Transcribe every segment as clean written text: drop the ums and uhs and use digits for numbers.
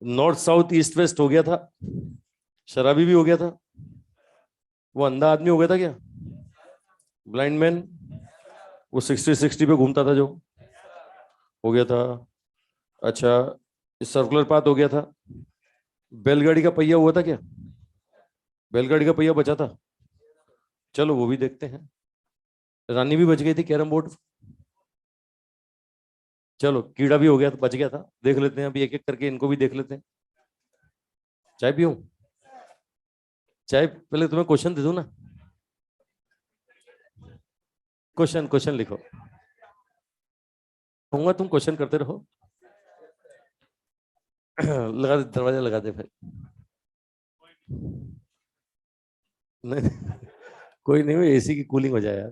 North south east west हो गया था, शराबी भी हो गया था, वो अंधा आदमी हो गया था क्या, ब्लाइंड मैन, वो 60-60 पे घूमता था जो, हो गया था। अच्छा, सर्कुलर पाथ हो गया था। बैलगाड़ी का पहिया हुआ था क्या, बैलगाड़ी का पहिया बचा था, चलो वो भी देखते हैं। रानी भी बच गई थी कैरम बोर्ड, चलो कीड़ा भी हो गया, तो बच गया था, देख लेते हैं अभी एक एक करके इनको भी देख लेते हैं। चाय पीऊं, चाय पहले तुम्हें क्वेश्चन दे दूं ना, क्वेश्चन क्वेश्चन लिखो, कहूंगा तुम क्वेश्चन करते रहो। लगा दे दरवाजा, लगा दे फिर। नहीं, कोई नहीं, एसी की कूलिंग हो जाए यार,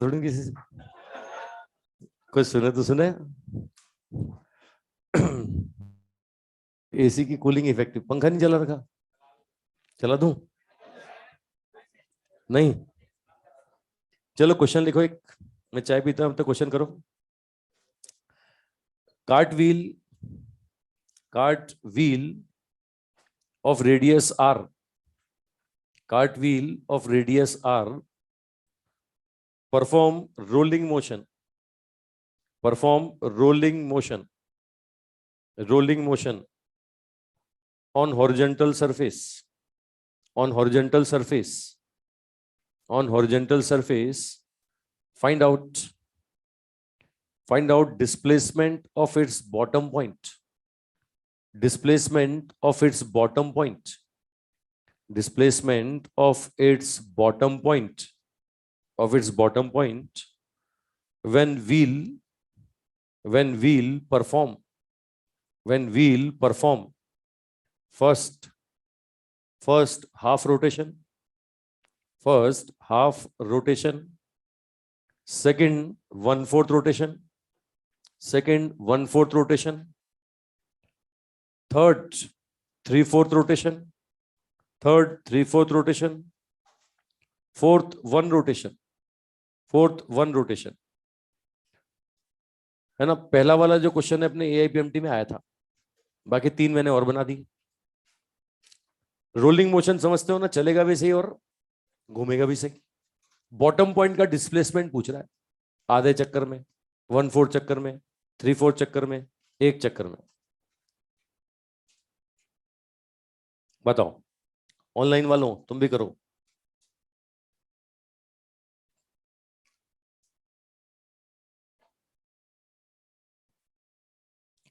थोड़ी किसी से कुछ सुने तो सुने। एसी की कूलिंग इफेक्टिव, पंखा नहीं चला रखा, चला दूं, नहीं, चलो क्वेश्चन लिखो एक, मैं चाय पीता हूं तो क्वेश्चन करो। Cart wheel, cart wheel of radius r, cartwheel of radius r perform rolling motion, perform rolling motion on horizontal surface, on horizontal surface, on horizontal surface. Find out, find out displacement of its bottom point, displacement of its bottom point, displacement of its bottom point, of its bottom point when wheel, when wheel perform, when wheel perform first, first half rotation, first half rotation, second one fourth rotation, second one fourth rotation, third three fourth rotation, third three fourth rotation, fourth one rotation, fourth one rotation। है ना, पहला वाला जो question है अपने AIPMT में आया था, बाकी तीन मैंने और बना दी। रोलिंग मोशन समझते हो ना, चलेगा भी सही और घूमेगा भी सही। बॉटम पॉइंट का डिस्प्लेसमेंट पूछ रहा है, आधे चक्कर में, वन फोर्थ चक्कर में, थ्री फोर्थ चक्कर में, एक चक्कर में। बताओ, ऑनलाइन वालों तुम भी करो।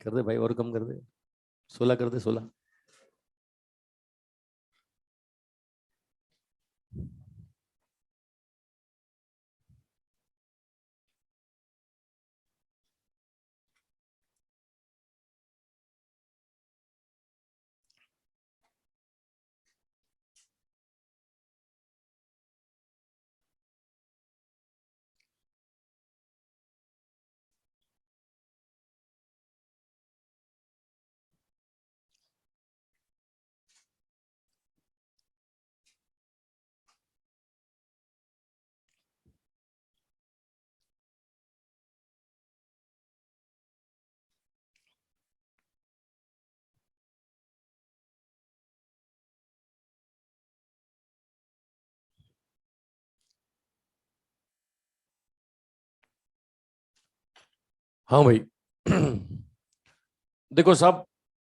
कर दे भाई, और कम कर दे, 16 कर दे, 16। हाँ भाई। देखो साहब,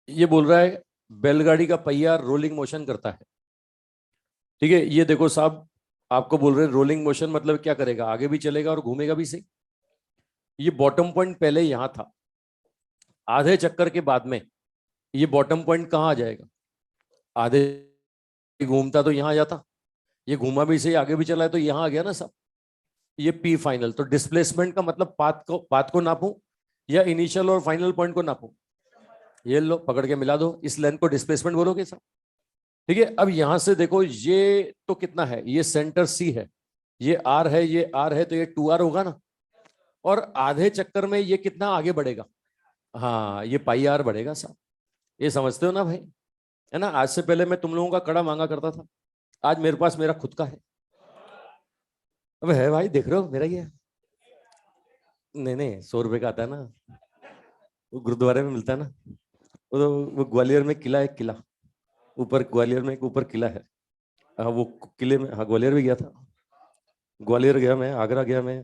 ये बोल रहा है बैलगाड़ी का पहिया रोलिंग मोशन करता है, ठीक है। ये देखो साहब, आपको बोल रहे हैं रोलिंग मोशन मतलब क्या करेगा, आगे भी चलेगा और घूमेगा भी सही। ये बॉटम पॉइंट पहले यहां था, आधे चक्कर के बाद में ये बॉटम पॉइंट कहाँ आ जाएगा, आधे घूमता तो यहां आ जाता, ये घूमा भी सही, आगे भी चला है तो यहां आ गया ना सब। ये पी फाइनल, तो डिस्प्लेसमेंट का मतलब पाथ को नापूं या इनिशियल और फाइनल पॉइंट को नापूं, ये लो पकड़ के मिला दो, इस लेंथ को डिस्प्लेसमेंट बोलोगे सब, ठीक है। अब यहां से देखो, ये तो कितना है, ये सेंटर सी है, ये आर है, ये आर है, तो ये 2r होगा ना। और आधे चक्कर में ये कितना आगे बढ़ेगा, हाँ ये पाई आर बढ़ेगा साहब, ये समझते हो ना भाई, है ना। आज से पहले मैं तुम लोगों का कड़ा मांगा करता था, आज मेरे पास मेरा खुद का है। अब है भाई, देख रहे हो मेरा ही है। नहीं नहीं, 100 रुपए का आता है ना, वो गुरुद्वारे में मिलता है ना। वो ग्वालियर में किला है, किला ऊपर, ग्वालियर में एक ऊपर किला है। हाँ वो किले में, हाँ ग्वालियर भी गया था, ग्वालियर गया मैं, आगरा गया मैं,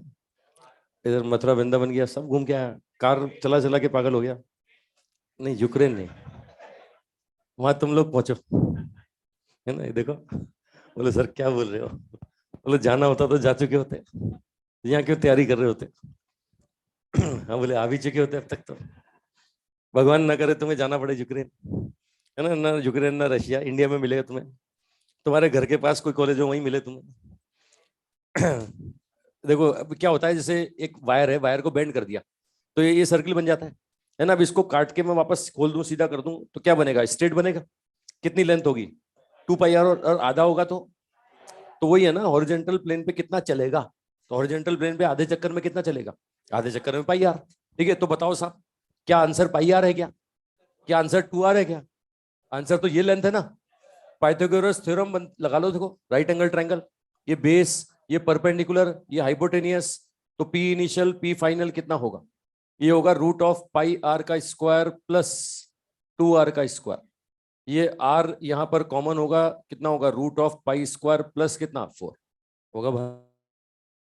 इधर मथुरा वृंदावन गया, सब घूम के आया, कार चला चला के पागल हो गया। नहीं यूक्रेन नहीं, वहां तुम लोग पहुंचो, है ना, ये देखो। बोले सर क्या बोल रहे हो, बोले जाना होता तो जा चुके होते, यहाँ क्यों तैयारी कर रहे होते। हाँ बोले आ भी चुके होते अब तक तो, भगवान ना करे तुम्हें जाना पड़े यूक्रेन, है ना, ना यूक्रेन ना रशिया, इंडिया में मिलेगा तुम्हें, तुम्हारे घर के पास कोई कॉलेज हो वहीं मिले तुम्हें। देखो अब क्या होता है, जैसे एक वायर है, वायर को बेंड कर दिया तो ये सर्किल बन जाता है ना। अब इसको काट के मैं वापस खोल दूं, सीधा कर दूं, तो क्या बनेगा, स्ट्रेट बनेगा। कितनी लेंथ होगी, 2 पाई आर, और आधा होगा तो वही है ना, हॉरिजॉन्टल प्लेन पे कितना चलेगा, तो हॉरिजॉन्टल प्लेन पे आधे चक्कर में कितना चलेगा, आधे चक्कर में पाई आर। ठीक है, तो बताओ साहब, क्या आंसर पाई आर है क्या, क्या आंसर 2 आर है क्या, आंसर तो ये लेंथ है ना। पाइथागोरस थ्योरम लगा लो, देखो राइट एंगल ट्रायंगल, ये बेस, ये परपेंडिकुलर, ये हाइपोटेनियस, तो पी इनिशियल पी फाइनल कितना होगा, ये होगा √पाई आर का स्क्वायर प्लस 2 आर का स्क्वायर। ये आर यहां पर कॉमन होगा, कितना होगा, √पाई² प्लस कितना 4 होगा भाई,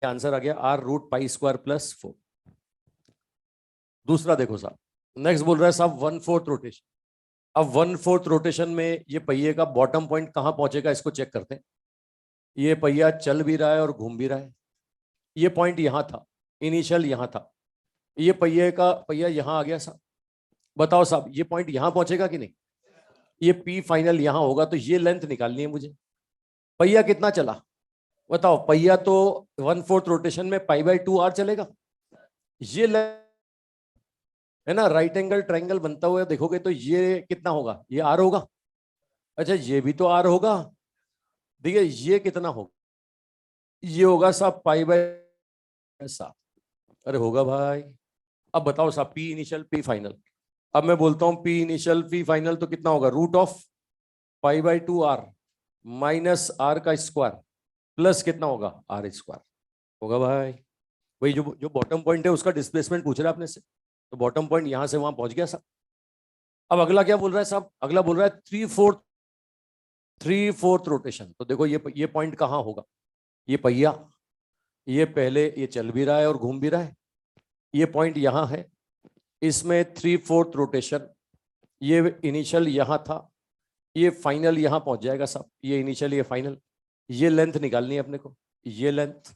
आंसर आ गया R√पाई² प्लस 4। दूसरा देखो साहब, नेक्स्ट बोल रहा है साहब 1/4 रोटेशन। अब 1/4 रोटेशन में ये पहिए का बॉटम पॉइंट कहां पहुंचेगा, इसको चेक करते हैं। ये पहिया चल भी रहा है और घूम भी रहा है, ये पॉइंट यहां था, इनिशियल यहां था, ये पहिया यहां आ गया साहब। बताओ साहब ये पॉइंट यहां पहुंचेगा कि नहीं, ये पी फाइनल यहां होगा, तो ये लेंथ निकालनी है मुझे। पहिया कितना चला बताओ, पहिया तो 1/4 रोटेशन में π/2 r चलेगा, ये है ना, राइट एंगल ट्रायंगल बनता हुआ देखोगे तो ये कितना होगा, ये आर होगा। अच्छा ये भी तो आर होगा, देखिए ये कितना होगा, ये होगा साहब π/7। अरे होगा भाई। अब बताओ साहब पी इनिशियल पी फाइनल, अब मैं बोलता हूं पी इनिशियल पी फाइनल तो कितना होगा, √π/2 r माइनस आर का स्क्वायर प्लस कितना होगा, r² होगा भाई। वही जो बॉटम पॉइंट है उसका डिस्प्लेसमेंट पूछ रहा है आपने से, तो बॉटम पॉइंट यहां से वहां पहुंच गया साहब। अब अगला क्या बोल रहा है साहब, अगला बोल रहा है 3/4 रोटेशन। तो देखो ये पॉइंट कहां होगा, ये पहिया, ये पहले ये चल भी रहा है और घूम भी रहा है, ये पॉइंट यहां है, इसमें 3/4 रोटेशन, ये इनिशियल यहां था, ये फाइनल यहां पहुंच जाएगा साहब, ये इनिशियल ये फाइनल, ये लेंथ निकालनी है अपने को, ये लेंथ।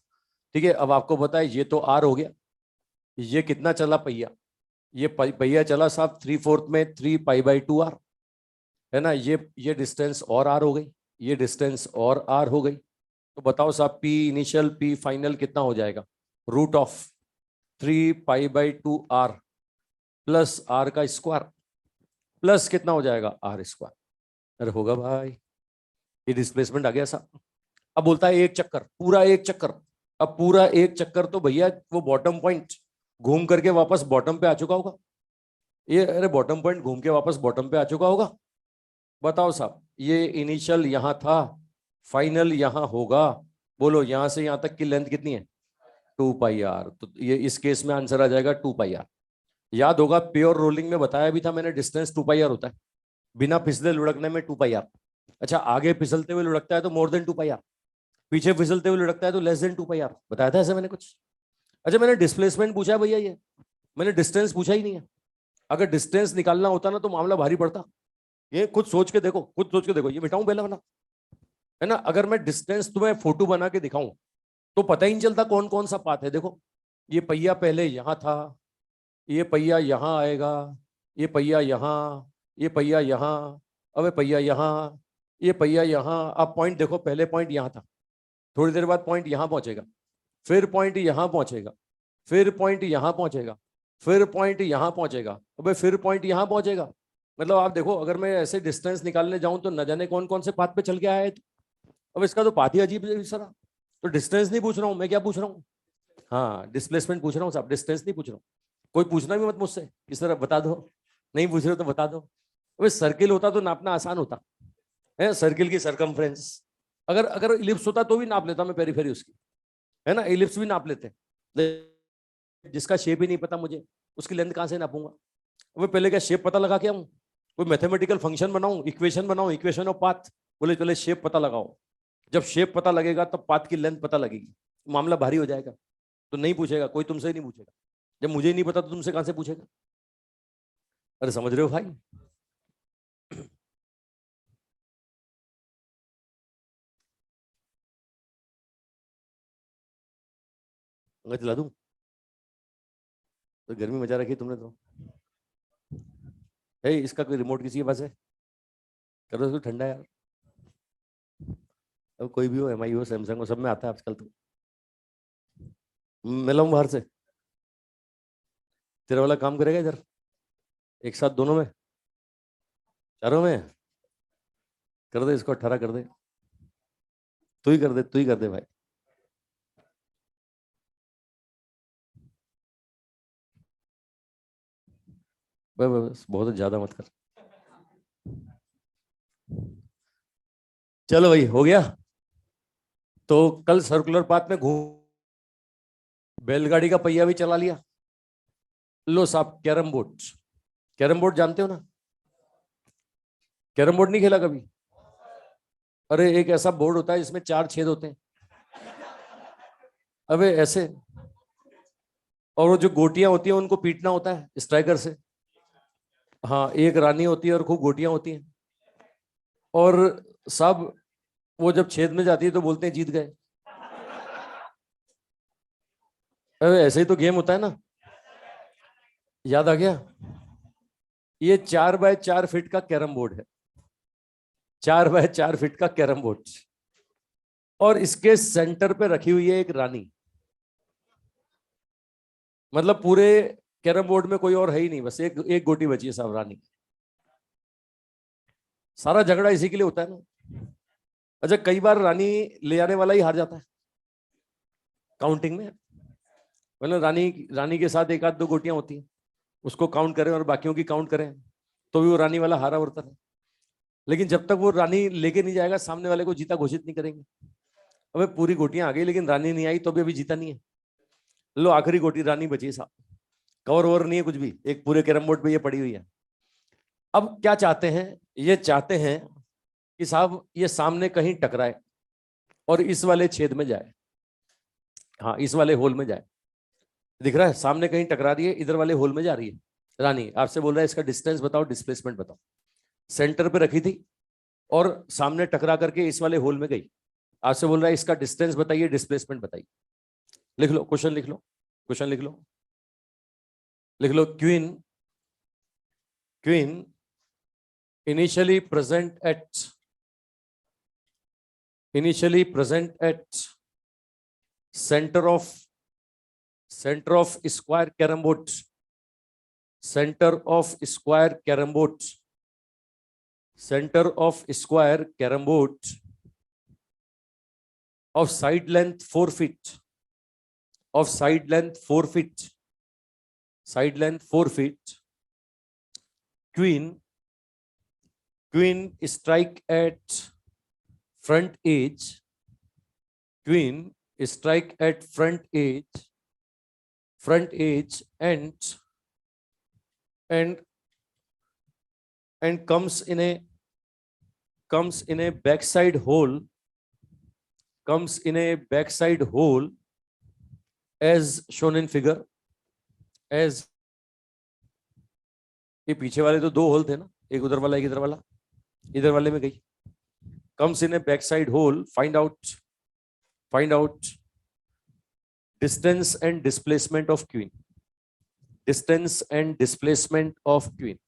ठीक है, अब आपको पता है ये तो आर हो गया, ये कितना चला पहिया, ये पहिया चला साहब 3/4 में 3π/2 r, है ना, ये डिस्टेंस और आर हो गई, ये डिस्टेंस और आर हो गई। तो बताओ साहब पी इनिशियल पी फाइनल कितना हो जाएगा, √3π/2 r प्लस आर का स्क्वायर प्लस कितना हो जाएगा, r²। अरे होगा भाई, ये डिस्प्लेसमेंट आ गया साहब। अब बोलता है एक चक्कर, पूरा एक चक्कर, अब पूरा एक चक्कर तो भैया वो बॉटम पॉइंट घूम करके वापस बॉटम पे आ चुका होगा, ये अरे बॉटम पॉइंट घूम के वापस बॉटम पे आ चुका होगा। बताओ साहब ये इनिशियल यहां था, फाइनल यहां होगा, बोलो यहां से यहां तक की लेंथ कितनी है, 2πr, तो ये इस केस में आंसर आ जाएगा 2πr। याद होगा प्योर रोलिंग में बताया भी था मैंने, डिस्टेंस 2πr होता है, बिना फिसले लुढ़कने में 2πr। अच्छा आगे फिसलते हुए लुढ़कता है तो मोर देन 2πr, पीछे फिसलते हुए लुढ़कता है तो लेस देन 2πr, बताया था ऐसा मैंने कुछ। अच्छा मैंने डिस्प्लेसमेंट पूछा है भैया, ये मैंने डिस्टेंस पूछा ही नहीं है। अगर डिस्टेंस निकालना होता ना तो मामला भारी पड़ता, ये खुद सोच के देखो, खुद सोच के देखो, ये मिटाऊं पहला वाला, है ना। अगर मैं डिस्टेंस तुम्हें फोटो बना के दिखाऊं तो पता ही नहीं चलता कौन कौन सा पाथ है। देखो ये पहिया पहले यहां था, ये पहिया यहां आएगा, ये पहिया यहां, ये पहिया यहां, अब ये पहिया यहां, ये पहिया यहां। अब पॉइंट देखो, पहले पॉइंट यहां था, थोड़ी देर बाद पॉइंट यहां पहुंचेगा, फिर पॉइंट यहां पहुंचेगा, फिर पॉइंट यहां पहुंचेगा, फिर पॉइंट यहां पहुंचेगा, अबे फिर पॉइंट यहां पहुंचेगा। मतलब आप देखो अगर मैं ऐसे डिस्टेंस निकालने जाऊं तो न जाने कौन कौन से पाथ पे चल के आया है। अब इसका तो पाथ ही अजीब है सारा। तो डिस्टेंस नहीं पूछ रहा हूं मैं, क्या पूछ रहा हूँ, हाँ डिस्प्लेसमेंट पूछ रहा हूँ साहब, डिस्टेंस नहीं पूछ रहा हूँ। कोई पूछना भी मत मुझसे इस तरह, बता दो, नहीं पूछ रहे हो तो बता दो। अबे सर्किल होता तो नापना आसान होता है, सर्किल की सरकमफ्रेंस, अगर अगर इलिप्स होता तो भी नाप लेता मैं पेरीफेरी उसकी, है ना, इलिप्स भी नाप लेते। जिसका शेप ही नहीं पता मुझे, उसकी लेंथ कहां से नापूंगा। अब पहले क्या शेप पता लगा के आऊं, कोई मैथमेटिकल फंक्शन बनाऊं, इक्वेशन बनाऊं, इक्वेशन ऑफ पाथ, बोले चले शेप पता लगाओ। जब शेप पता लगेगा तब पाथ की लेंथ पता लगेगी, मामला भारी हो जाएगा। तो नहीं पूछेगा कोई, तुमसे ही नहीं पूछेगा। जब मुझे ही नहीं पता तो तुमसे कहां से पूछेगा? अरे समझ रहे हो भाई? मैं चला दूं? तो गर्मी मचा रखी है तुमने तो। है इसका कोई रिमोट किसी के पास है? कर दो इसको ठंडा यार। अब कोई भी हो, MI हो, सैमसंग हो, सब में आता है आजकल तो। मिला हूं बाहर से। तेरा वाला काम करेगा इधर एक साथ दोनों में, चारों में? कर दे इसको 18 कर दे। तू ही कर दे, तू ही कर दे भाई। बस बस बस, बहुत ज्यादा मत कर। चलो भाई हो गया। तो कल सर्कुलर पाथ में घूम, बैलगाड़ी का पहिया भी चला लिया। लो साहब, कैरम बोर्ड। कैरम बोर्ड जानते हो ना? कैरम बोर्ड नहीं खेला कभी? अरे एक ऐसा बोर्ड होता है जिसमें 4 छेद होते हैं। अबे ऐसे, और वो जो गोटियां होती हैं उनको पीटना होता है स्ट्राइकर से। हाँ, एक रानी होती है और खूब गोटियां होती हैं। और सब, वो जब छेद में जाती है तो बोलते हैं जीत गए। अरे ऐसे ही तो गेम होता है ना। याद आ गया? ये 4x4 फीट का कैरम बोर्ड है। 4x4 फीट का कैरम बोर्ड। और इसके सेंटर पे रखी हुई है एक रानी। मतलब पूरे कैरम बोर्ड में कोई और है ही नहीं, बस एक एक गोटी बची है साहब, रानी। सारा झगड़ा इसी के लिए होता है ना। अच्छा, कई बार रानी ले आने वाला ही हार जाता है काउंटिंग में। मतलब रानी रानी के साथ एक आध दो गोटियां होती हैं, उसको काउंट करें और बाकियों की काउंट करें, तो भी वो रानी वाला हारा उड़ता है। लेकिन जब तक वो रानी लेके नहीं जाएगा, सामने वाले को जीता घोषित नहीं करेंगे। अबे पूरी गोटियां आ गई लेकिन रानी नहीं आई, तो भी अभी जीता नहीं है। लो आखिरी गोटी रानी बची है साहब। कवर ओवर नहीं है कुछ भी, एक पूरे कैरम बोर्ड पे ये पड़ी हुई है। अब क्या चाहते हैं? ये चाहते हैं कि साहब ये सामने कहीं टकराए और इस वाले छेद में जाए। हाँ, इस वाले होल में जाए। दिख रहा है सामने कहीं टकरा रही है, इधर वाले होल में जा रही है रानी। आपसे बोल रहा है इसका डिस्टेंस बताओ, डिस्प्लेसमेंट बताओ। सेंटर पे रखी थी और सामने टकरा करके इस वाले होल में गई। आपसे बोल रहा है इसका डिस्टेंस बताइए, डिस्प्लेसमेंट बताइए। लिख लो क्वेश्चन, लिख लो क्वेश्चन, लिख लो, लिख लो। Queen, queen initially present at initially present at center of center of square carom board, center of square carom board, center of square carom board of side length 4 feet, of side length 4 feet, side length 4 feet. Queen, queen strike at front edge, queen strike at front edge, front edge, and and comes in a backside hole, comes in a backside hole as shown in figure, as, ये पीछे वाले तो दो whole थे ना, एक उधर वाला एक इधर वाला, इधर वाले में गई। comes in a backside hole, find out distance and displacement of queen, distance and displacement of queen,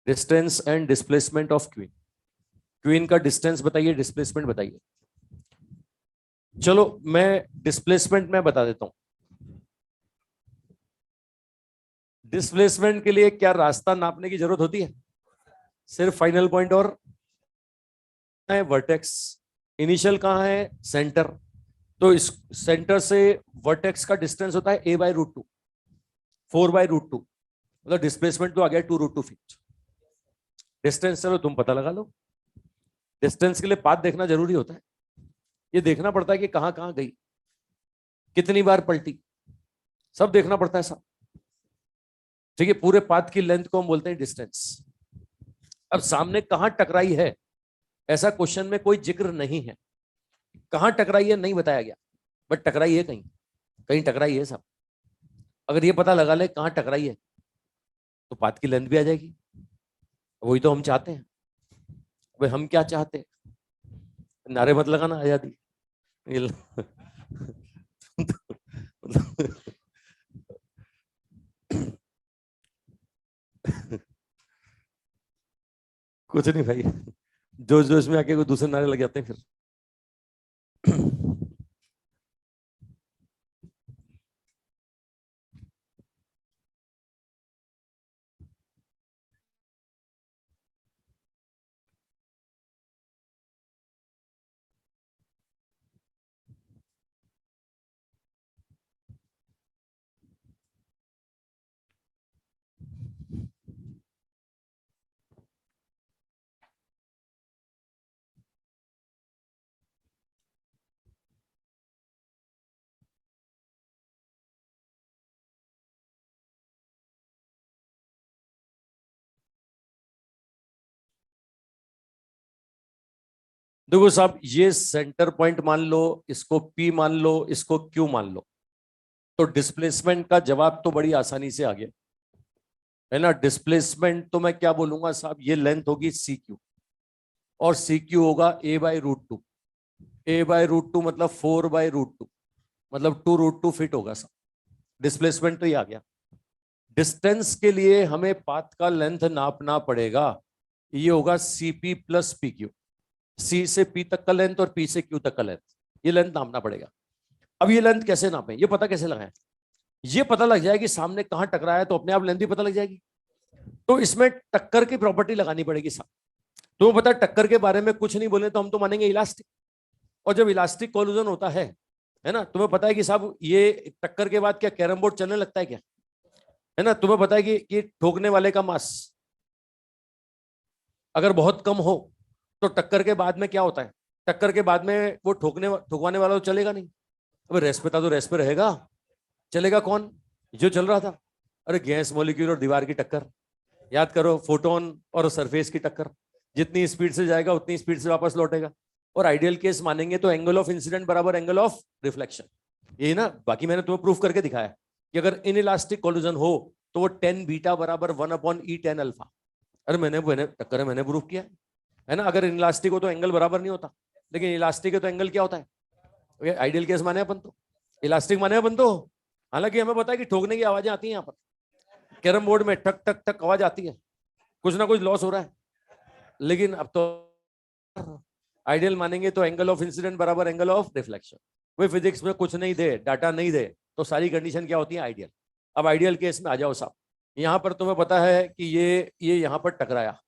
distance and displacement of queen। Queen का डिस्टेंस बताइए, डिस्प्लेसमेंट बताइए। चलो मैं डिस्प्लेसमेंट में बता देता हूं। डिस्प्लेसमेंट के लिए क्या रास्ता नापने की जरूरत होती है? सिर्फ फाइनल पॉइंट और वर्टेक्स। इनिशियल कहां है? सेंटर। तो इस सेंटर से वर्टेक्स का डिस्टेंस होता है a/√2, 4/√2। मतलब डिस्प्लेसमेंट तो आ गया 2√2 फीट। डिस्टेंस चलो तुम पता लगा लो। डिस्टेंस के लिए पाथ देखना जरूरी होता है। ये देखना पड़ता है कि कहां कहां गई, कितनी बार पलटी, सब देखना पड़ता है सब। ठीक है, पूरे पाथ की लेंथ को हम बोलते हैं डिस्टेंस। अब सामने कहां टकराई है ऐसा क्वेश्चन में कोई जिक्र नहीं है, कहां टकराई है नहीं बताया गया, बट टकराई है कहीं, कहीं टकराई है सब। अगर ये पता लगा ले कहां टकराई है तो पाथ की लेंथ भी आ जाएगी। वही तो हम चाहते हैं। भाई हम क्या चाहते हैं, नारे मत लगाना आजादी। कुछ नहीं भाई, जोश जोश में आके कोई दूसरे नारे लग जाते हैं फिर। देखो साहब, ये सेंटर पॉइंट मान लो, इसको P मान लो, इसको Q मान लो, तो डिस्प्लेसमेंट का जवाब तो बड़ी आसानी से आ गया है ना। डिस्प्लेसमेंट तो मैं क्या बोलूंगा साहब, ये लेंथ होगी CQ और CQ होगा A/√2। A/√2 मतलब 4/√2 मतलब 2√2 फीट होगा साहब। डिस्प्लेसमेंट तो ये आ गया। डिस्टेंस के लिए हमें पाथ का लेंथ नापना पड़ेगा, ये होगा CP प्लस PQ। C से P तक का लेंथ और P से Q तक का लेंथ, ये लेंथ नापना पड़ेगा। अब ये लेंथ कैसे नापें, ये पता कैसे लगाएं, ये पता लग जाएगी सामने कहां टकराया है तो अपने आप लेंथ भी पता लग जाएगी। तो इसमें टक्कर की प्रॉपर्टी लगानी पड़ेगी साहब। तो पता टक्कर के बारे में कुछ नहीं बोले तो हम तो मानेंगे इलास्टिक, और जब इलास्टिक कोलिजन होता है ना, तुम्हें पता है कि साहब ये टक्कर के बाद क्या कैरम बोर्ड चलने लगता है क्या, है ना। तुम्हें पता है कि ठोकने वाले का मास अगर बहुत कम हो तो टक्कर के बाद में क्या होता है, टक्कर के बाद में वो ठोकवाने वाला तो चलेगा नहीं। अब रेस पे था तो रेस पे रहेगा, चलेगा कौन, जो चल रहा था। अरे गैस मॉलिक्यूल और दीवार की टक्कर, याद करो, फोटोन और सरफेस की टक्कर, जितनी स्पीड से जाएगा उतनी स्पीड से वापस लौटेगा। और आइडियल केस मानेंगे तो एंगल ऑफ इंसिडेंट बराबर एंगल ऑफ रिफ्लेक्शन, यही ना। बाकी मैंने तुम्हें प्रूफ करके दिखाया कि अगर इन इलास्टिक कोलिजन हो तो वो 10 बीटा बराबर 1/E10 अल्फा। अरे मैंने टक्कर है, मैंने प्रूफ किया है ना। अगर इलास्टिक हो तो एंगल बराबर नहीं होता, लेकिन इलास्टिक है तो एंगल क्या होता है, आइडियल केस माने अपन तो, इलास्टिक माने अपन तो। हालांकि हमें पता है कि ठोकने की आवाजें आती हैं यहाँ पर, कैरम बोर्ड में ठक ठक ठक आवाज आती है, कुछ ना कुछ लॉस हो रहा है। लेकिन अब तो आइडियल मानेंगे तो एंगल ऑफ इंसिडेंट बराबर angle of reflection. Way physics में कुछ नहीं दे, डाटा नहीं दे, तो सारी कंडीशन क्या होती है, आइडियल। अब आइडियल केस में आ जाओ साहब, यहां पर तुम्हें पता है कि ये यहां पर टकराया,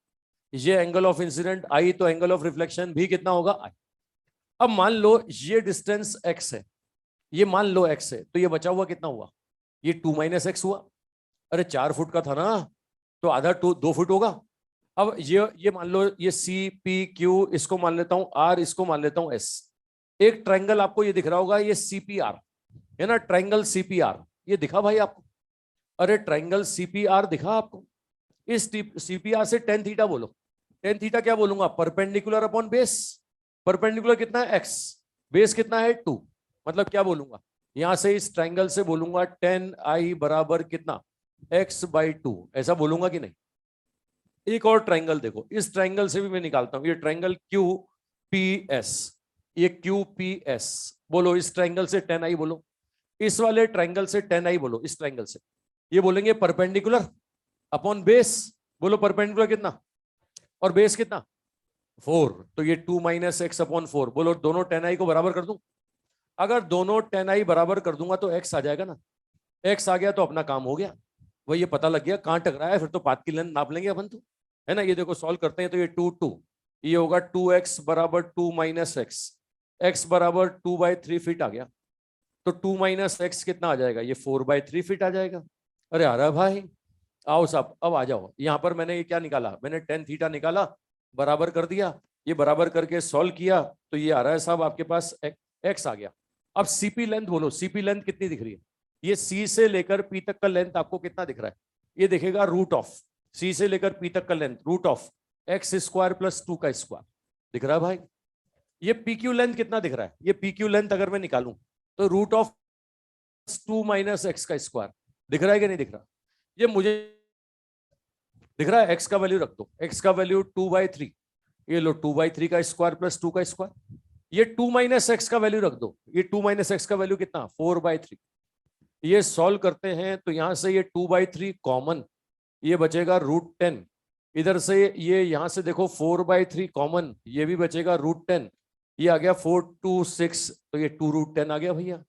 ये एंगल ऑफ इंसिडेंट आई तो एंगल ऑफ रिफ्लेक्शन भी कितना होगा, आई। अब मान लो ये डिस्टेंस x है, ये मान लो x है, तो ये बचा हुआ कितना हुआ, ये 2 - x हुआ। अरे 4 फुट का था ना, तो आधा 2 फुट होगा। अब ये मान लो, ये CPQ इसको मान लेता हूं R, इसको मान लेता हूं S। एक ट्रायंगल आपको ये दिख रहा होगा, ये CPR है ना, ट्रायंगल CPR, ये दिखा भाई आपको। अरे ट्रायंगल CPR दिखा आपको। इस CPR से टेन थीटा बोलो। टेन थीटा क्या बोलूंगा, परपेंडिकुलर अपॉन बेस। परपेंडिकुलर कितना है x, बेस कितना है 2, मतलब क्या बोलूंगा, यहां से इस ट्रायंगल से बोलूंगा 10I बराबर कितना, x/2, ऐसा बोलूंगा कि नहीं। एक और ट्रायंगल देखो, इस ट्रायंगल से भी मैं निकालता हूं, ये ट्रायंगल QPS, ये QPS बोलो, इस ट्रायंगल से 10I बोलो, इस वाले ट्रायंगल से 10I बोलो, इस ट्रायंगल से ये बोलेंगे परपेंडिकुलर अपॉन बेस। बोलो परपेंडिकुलर कितना और बेस कितना, 4, तो ये 2 - x/4। बोलो दोनों 10I को बराबर कर दूं, अगर दोनों 10I बराबर कर दूंगा तो x आ जाएगा ना, x आ गया तो अपना काम हो गया। वही ये पता लग गया कहां टकराया है, फिर तो पाथ की लेंथ नाप लेंगे अपन तो, है ना। ये देखो सॉल्व करते हैं तो ये 2 2, ये होगा 2x बराबर 2 - x, x बराबर 2/3 फीट आ गया, तो 2 - x कितना आ जाएगा, ये 4/3 फीट आ जाएगा। अरे आ रहा भाई, आओ साहब अब आ जाओ। यहां पर मैंने ये क्या निकाला, मैंने टेन थीटा निकाला, बराबर कर दिया, ये बराबर करके सॉल्व किया तो ये आ रहा है साहब आपके पास x आ गया। अब CP लेंथ बोलो, CP लेंथ कितनी दिख रही है, ये C से लेकर P तक का लेंथ आपको कितना दिख रहा है, ये दिखेगा √ऑफ C से लेकर P तक का length, √of x square plus 2 का स्क्वायर। दिख रहा है भाई? ये पी क्यू लेंथ कितना दिख रहा है? ये पी क्यू लेंथ अगर मैं निकालूं तो रूट ऑफ 2 माइनस एक्स का स्क्वायर। दिख रहा है कि नहीं दिख रहा? ये मुझे दिख रहा है। एक्स का वैल्यू रख दो, एक्स का वैल्यू 2/3। ये लो 2/3 का स्क्वायर प्लस 2 का स्क्वायर। ये 2 माइनस एक्स का वैल्यू रख दो। ये 2 माइनस एक्स का वैल्यू कितना? 4/3। ये सॉल्व करते हैं तो यहां से ये 2/3 कॉमन, ये बचेगा √10। इधर से ये यहां से देखो 4/3 कॉमन, ये भी बचेगा √10। ये आ गया 4 2 6, तो ये 2√10 आ गया भैया।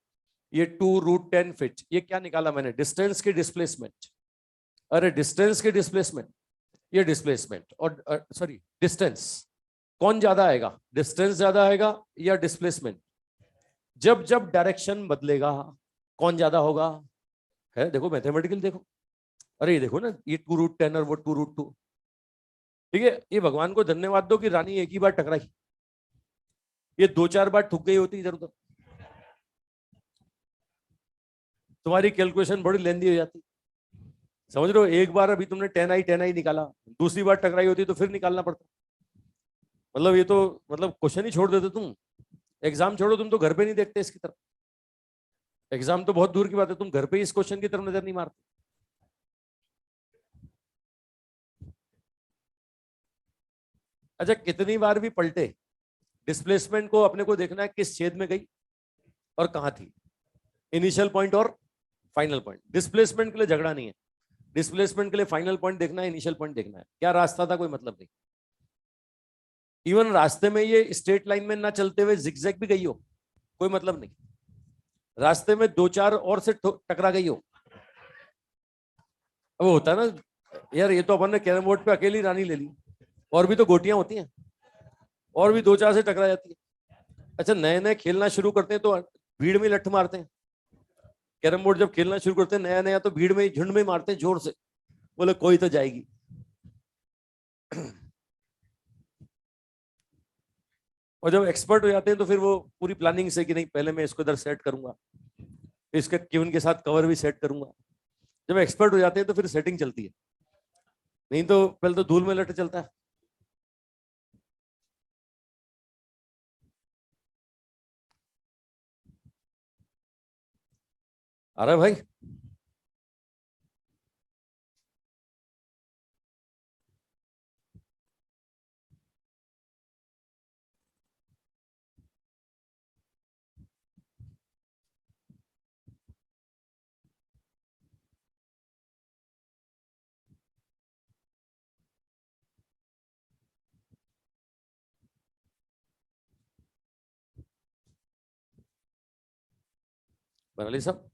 ये 2√10 फीट। ये क्या निकाला मैंने? डिस्टेंस की डिस्प्लेसमेंट। अरे डिस्टेंस की डिस्प्लेसमेंट, ये डिस्प्लेसमेंट और सॉरी डिस्टेंस। कौन ज्यादा आएगा? डिस्टेंस ज्यादा आएगा या डिस्प्लेसमेंट? जब जब डायरेक्शन बदलेगा कौन ज्यादा होगा? है देखो मैथमेटिकल देखो। अरे ये देखो ना, ये 2√10 और वो 2√2। ठीक है, ये भगवान को धन्यवाद दो कि रानी एक ही बार टकराई। ये 2-4 बार ठुक गई होती इधर उधर, तुम्हारी कैलकुलेशन बड़ी लेंदी हो जाती। समझ रहे हो? एक बार अभी तुमने 10i निकाला, दूसरी बार टकराई होती तो फिर निकालना पड़ता। मतलब ये तो मतलब क्वेश्चन ही छोड़ देते तुम। एग्जाम छोड़ो, तुम तो घर पे नहीं देखते इसकी तरफ। एग्जाम तो बहुत दूर की बात है, तुम घर पे इस क्वेश्चन की तरफ नजर नहीं मारते। अच्छा, कितनी बार भी पलटे, डिस्प्लेसमेंट को अपने को देखना है किस छेद में गई और कहां थी। इनिशियल पॉइंट और फाइनल पॉइंट। डिस्प्लेसमेंट के लिए झगड़ा नहीं है, डिस्प्लेसमेंट के लिए फाइनल पॉइंट देखना है, इनिशियल पॉइंट देखना है। क्या रास्ता था, कोई मतलब नहीं। इवन रास्ते में ये स्ट्रेट लाइन में ना चलते हुए जिगजैग भी गई हो, कोई मतलब नहीं। रास्ते में 2-4 और से टकरा गई हो, अब होता है ना यार, ये तो अपन ने कैरम बोर्ड पे अकेली रानी ले ली, और भी तो गोटियां होती हैं, और भी 2-4 से टकरा जाती है। अच्छा, नए नए खेलना शुरू करते हैं तो भीड़ में लठ मारते हैं। कैरम बोर्ड जब खेलना शुरू करते हैं नया नया, तो भीड़ में झुंड में मारते हैं जोर से, बोले कोई तो जाएगी। और जब एक्सपर्ट हो जाते हैं तो फिर वो पूरी प्लानिंग से कि नहीं पहले मैं इसको इधर सेट करूंगा, इसके क्यून के साथ कवर भी सेट करूंगा। जब एक्सपर्ट हो जाते हैं तो फिर सेटिंग चलती है, नहीं तो पहले तो धूल में लट चलता है। अरे भाई, बनरली साहब,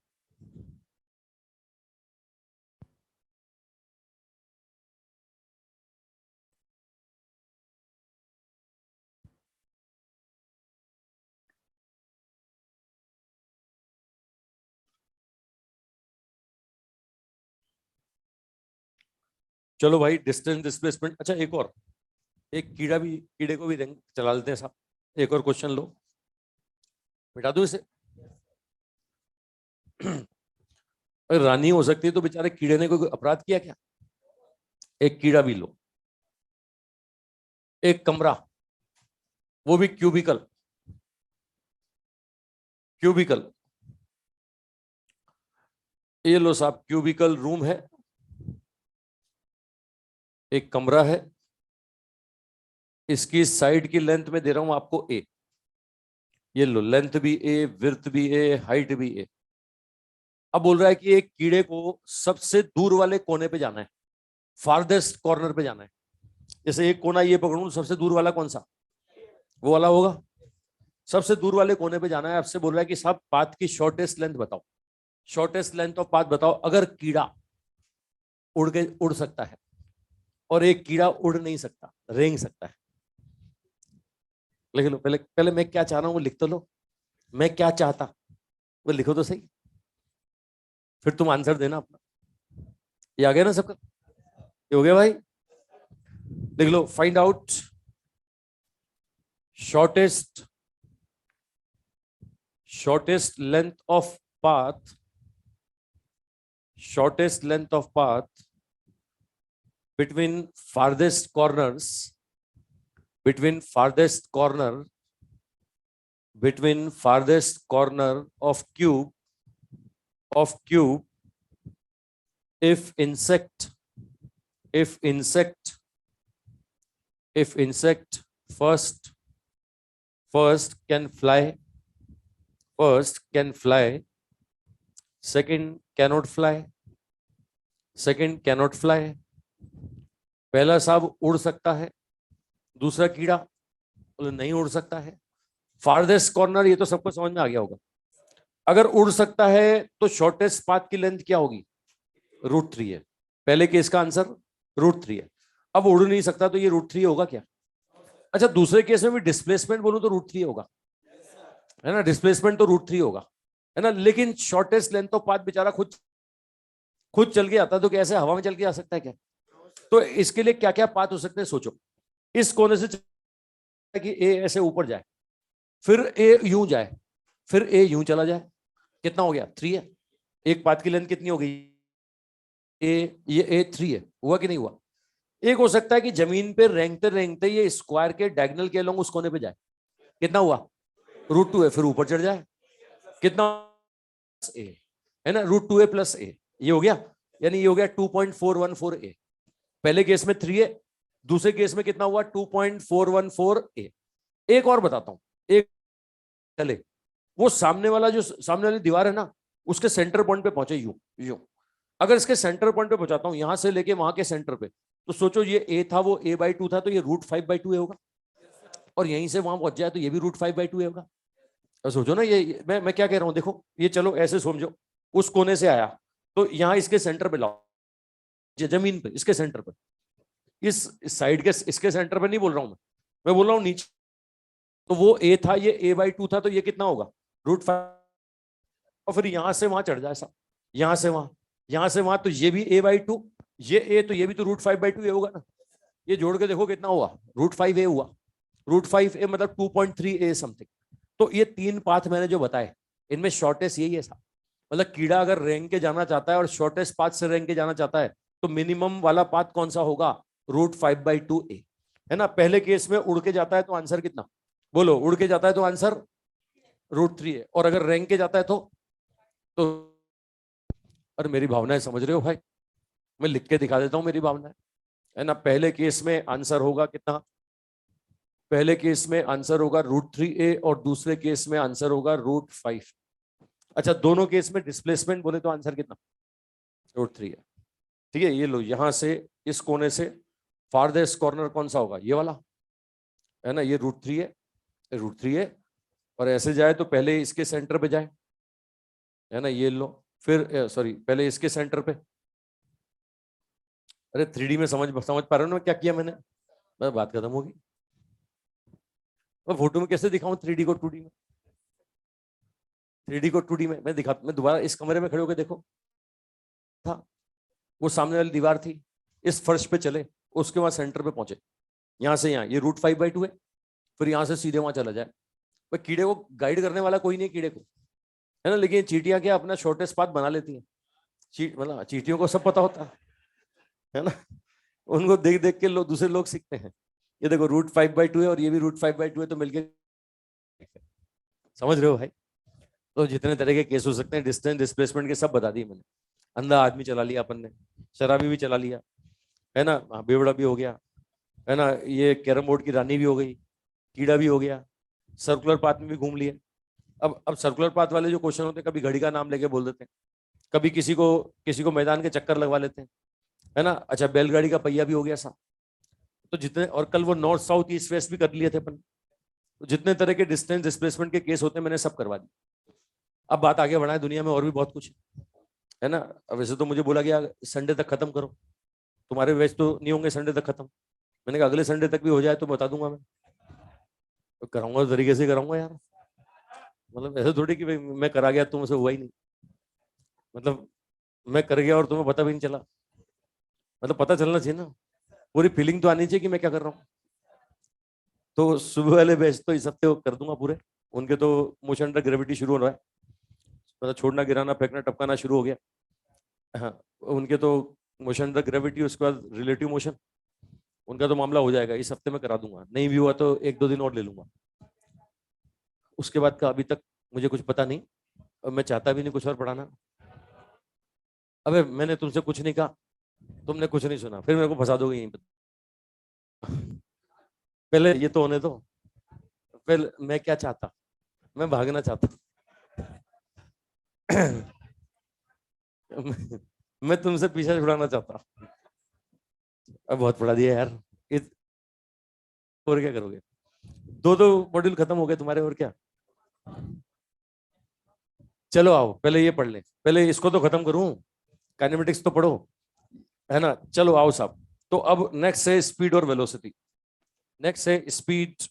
चलो भाई डिस्टेंस डिस्प्लेसमेंट। अच्छा एक और, एक कीड़ा भी, कीड़े को भी रंग चला लेते हैं साहब। एक और क्वेश्चन लो, मिटा दो इसे। अगर रानी हो सकती है तो बेचारे कीड़े ने कोई अपराध किया क्या? एक कीड़ा भी लो, एक कमरा, वो भी क्यूबिकल। क्यूबिकल, ये लो साहब, क्यूबिकल रूम है, एक कमरा है। इसकी साइड की लेंथ में दे रहा हूं आपको ए। ये लो, लेंथ भी ए, विड्थ भी ए, हाइट भी ए। अब बोल रहा है कि एक कीड़े को सबसे दूर वाले कोने पे जाना है, फारदेस्ट कॉर्नर पे जाना है। जैसे एक कोना ये पकड़ूं, सबसे दूर वाला कौन सा? वो वाला होगा। सबसे दूर वाले कोने पे जाना है। आपसे बोल रहा है कि साहब पाथ की शॉर्टेस्ट लेंथ बताओ, शॉर्टेस्ट लेंथ ऑफ पाथ बताओ। अगर कीड़ा उड़ सकता है और एक कीड़ा उड़ नहीं सकता, रेंग सकता है। लिख लो पहले, पहले मैं क्या चाह रहा हूं वो लिख तो लो। मैं क्या चाहता वो लिखो तो सही, फिर तुम आंसर देना अपना। ये आ गया ना सबका? ये हो गया भाई? लिख लो, find out shortest shortest length of path, shortest length of path between farthest corners, between farthest corner, between farthest corner of cube, if insect first can fly, second cannot fly, पहला साहब उड़ सकता है, दूसरा कीड़ा बोले नहीं उड़ सकता है। फारदेस्ट कॉर्नर ये तो सबको समझ में आ गया होगा। अगर उड़ सकता है तो शॉर्टेस्ट पाथ की लेंथ क्या होगी? √3 है। पहले केस का आंसर √3 है। अब उड़ नहीं सकता तो ये √3 होगा क्या? अच्छा, दूसरे केस में भी डिस्प्लेसमेंट बोलूं तो √3 होगा, है ना? डिस्प्लेसमेंट तो √3 होगा, है ना? लेकिन शॉर्टेस्ट लेंथ ऑफ पाथ बेचारा खुद चल के आता है, तो कैसे हवा में चल के आ सकता है क्या? तो इसके लिए क्या क्या पाथ हो सकते हैं सोचो। इस कोने से कि ए ऐसे ऊपर जाए, फिर ए यूं जाए, फिर ए यूं चला जाए, कितना हो गया? 3 है। एक पाथ की लेंथ कितनी हो गई? ये ए 3 है। हुआ कि नहीं हुआ? एक हो सकता है कि जमीन पे रेंगते रेंगते ये स्क्वायर के डायगोनल के अलोंग उस कोने पे जाए, कितना हुआ? √2 है, फिर ऊपर चढ़ जाए, कितना? ए, है ना? √2a + a, ये हो गया, यानी ये हो गया 2.414a। पहले केस में 3 है, दूसरे केस में कितना हुआ? 2.414a। एक और बताता हूं, एक चले वो सामने वाली दीवार है ना, उसके सेंटर पॉइंट पे पहुंचे यूं। अगर इसके सेंटर पॉइंट पे पहुंचाता हूं यहां से लेके वहां के सेंटर पे, तो सोचो ये ए था, वो a/2 था, तो ये √5/2 होगा। और यहीं से वहां पहुंच जाए तो ये भी √5/2 होगा। तो सोचो ना, ये मैं क्या कह रहा हूं, देखो ये, चलो ऐसे समझो, उस कोने से आया तो यहां इसके सेंटर पे लाओ, जमीन पे इसके सेंटर पे, इस साइड के इसके सेंटर पे नहीं बोल रहा हूं मैं बोल रहा हूं नीचे। तो वो ए था, ये a/2 था, तो ये कितना होगा? √5। और फिर यहां से वहां चढ़ जाए साहब, यहां से वहां, तो ये भी a/2, ये ए, तो ये भी तो √5/2 होगा ना। ये जोड़ के देखो कितना हुआ? √5a हुआ। √5a मतलब 2.3a समथिंग। तो ये 3 पाथ मैंने जो बताए, इनमें शॉर्टेस्ट यही है साहब। मतलब कीड़ा अगर रेंग के जाना चाहता है और शॉर्टेस्ट पाथ से रेंग के जाना चाहता है, तो मिनिमम वाला पाथ कौन सा होगा? √5/2a, है ना? पहले केस में उड़ के जाता है तो आंसर कितना? बोलो, उड़ के जाता है तो आंसर √3 है। और अगर रेंग के जाता है तो अरे मेरी भावनाएं समझ रहे हो भाई? मैं लिख के दिखा देता हूं मेरी भावनाएं, है ना? पहले केस में आंसर होगा कितना? पहले केस में आंसर होगा √3a और दूसरे केस में आंसर होगा √5। अच्छा, दोनों केस में डिस्प्लेसमेंट बोले तो आंसर कितना? √3 है। ठीक है, ये लो, यहां से इस कोने से फारदेस्ट कॉर्नर कौन सा होगा? ये वाला, है ना? ये √3 है, √3 है। और ऐसे जाए तो पहले इसके सेंटर पे जाए, है ना? ये लो, फिर सॉरी, पहले इसके सेंटर पे। अरे 3D में समझ पा रहे हो ना क्या किया मैंने? बस बात खत्म होगी। मैं फोटो में कैसे दिखाऊं 3D को 2D में? 3D को 2D में मैं दोबारा इस कमरे में खड़े होकर देखो, था वो सामने वाली दीवार थी, इस फर्श पे चले, उसके बाद सेंटर पे पहुंचे, यहां से यहाँ, ये √5/2 है, फिर यहां से सीधे वहां चला जाए। पर कीड़े को गाइड करने वाला कोई नहीं है कीड़े को, है ना? लेकिन चींटियां क्या अपना शॉर्टेस्ट पाथ बना लेती हैं। मतलब चींटियों को सब पता होता है ना? उनको देख देख के दूसरे लोग सीखते हैं। ये देखो √5/2 है और ये भी √5/2 है, तो मिलके, समझ रहे हो भाई? तो जितने तरह के केस हो सकते हैं डिस्टेंस डिस्प्लेसमेंट के, सब बता दिए मैंने। अंधा आदमी चला लिया अपन ने, शराबी भी चला लिया, है ना? बेवड़ा भी हो गया, है ना? ये कैरम बोर्ड की रानी भी हो गई, कीड़ा भी हो गया, सर्कुलर पाथ में भी घूम लिए। अब सर्कुलर पाथ वाले जो क्वेश्चन होते हैं, कभी घड़ी का नाम लेके बोल देते हैं, कभी किसी को मैदान के चक्कर लगवा लेते हैं, है ना? अच्छा, बैलगाड़ी का पहिया भी हो गया साहब। तो जितने, और कल वो नॉर्थ साउथ ईस्ट वेस्ट भी कर लिए थे अपन। तो जितने तरह के डिस्टेंस डिस्प्लेसमेंट के केस होते हैं मैंने सब करवा दिए। अब बात आगे बढ़ाए, दुनिया में और भी बहुत कुछ है ना? वैसे तो मुझे बोला गया संडे तक खत्म करो, तुम्हारे वैसे तो नहीं होंगे संडे तक खत्म। मैंने कहा अगले संडे तक भी हो जाए तो बता दूंगा मैं, तो कराऊंगा तो तरीके से कराऊंगा यार। मतलब ऐसे थोड़ी कि मैं करा गया तुमसे हुआ ही नहीं, मतलब मैं कर गया और तुम्हें पता भी नहीं चला। मतलब पता चलना चाहिए ना, पूरी फीलिंग तो आनी चाहिए कि मैं क्या कर रहा हूँ। तो सुबह वाले बैच तो इस हफ्ते वो कर दूंगा पूरे, उनके तो मोशन अंडर ग्रेविटी शुरू हो रहा है, मतलब छोड़ना गिराना फेंकना टपकाना शुरू हो गया। हाँ, उनके तो मोशन अंडर ग्रेविटी, उसके बाद रिलेटिव मोशन, उनका तो मामला हो जाएगा, इस हफ्ते में करा दूंगा, नहीं भी हुआ तो 1-2 दिन और ले लूंगा। उसके बाद का अभी तक मुझे कुछ पता नहीं, और मैं चाहता भी नहीं कुछ और पढ़ाना। अबे मैंने तुमसे कुछ नहीं कहा, तुमने कुछ नहीं सुना, फिर मेरे को फंसा दोगे यहीं पे। पहले ये तो होने दो। पहले मैं क्या चाहता, मैं भागना चाहता। मैं तुमसे पीछा छुड़ाना चाहता। अब बहुत पढ़ा दिया यार, और क्या करोगे? 2-2 मॉड्यूल खत्म हो गए तुम्हारे, और क्या। चलो आओ पहले ये पढ़ ले, पहले इसको तो खत्म करूं, काइनेमेटिक्स तो पढ़ो, है ना। चलो आओ साहब, तो अब नेक्स्ट है स्पीड और वेलोसिटी। नेक्स्ट है स्पीड,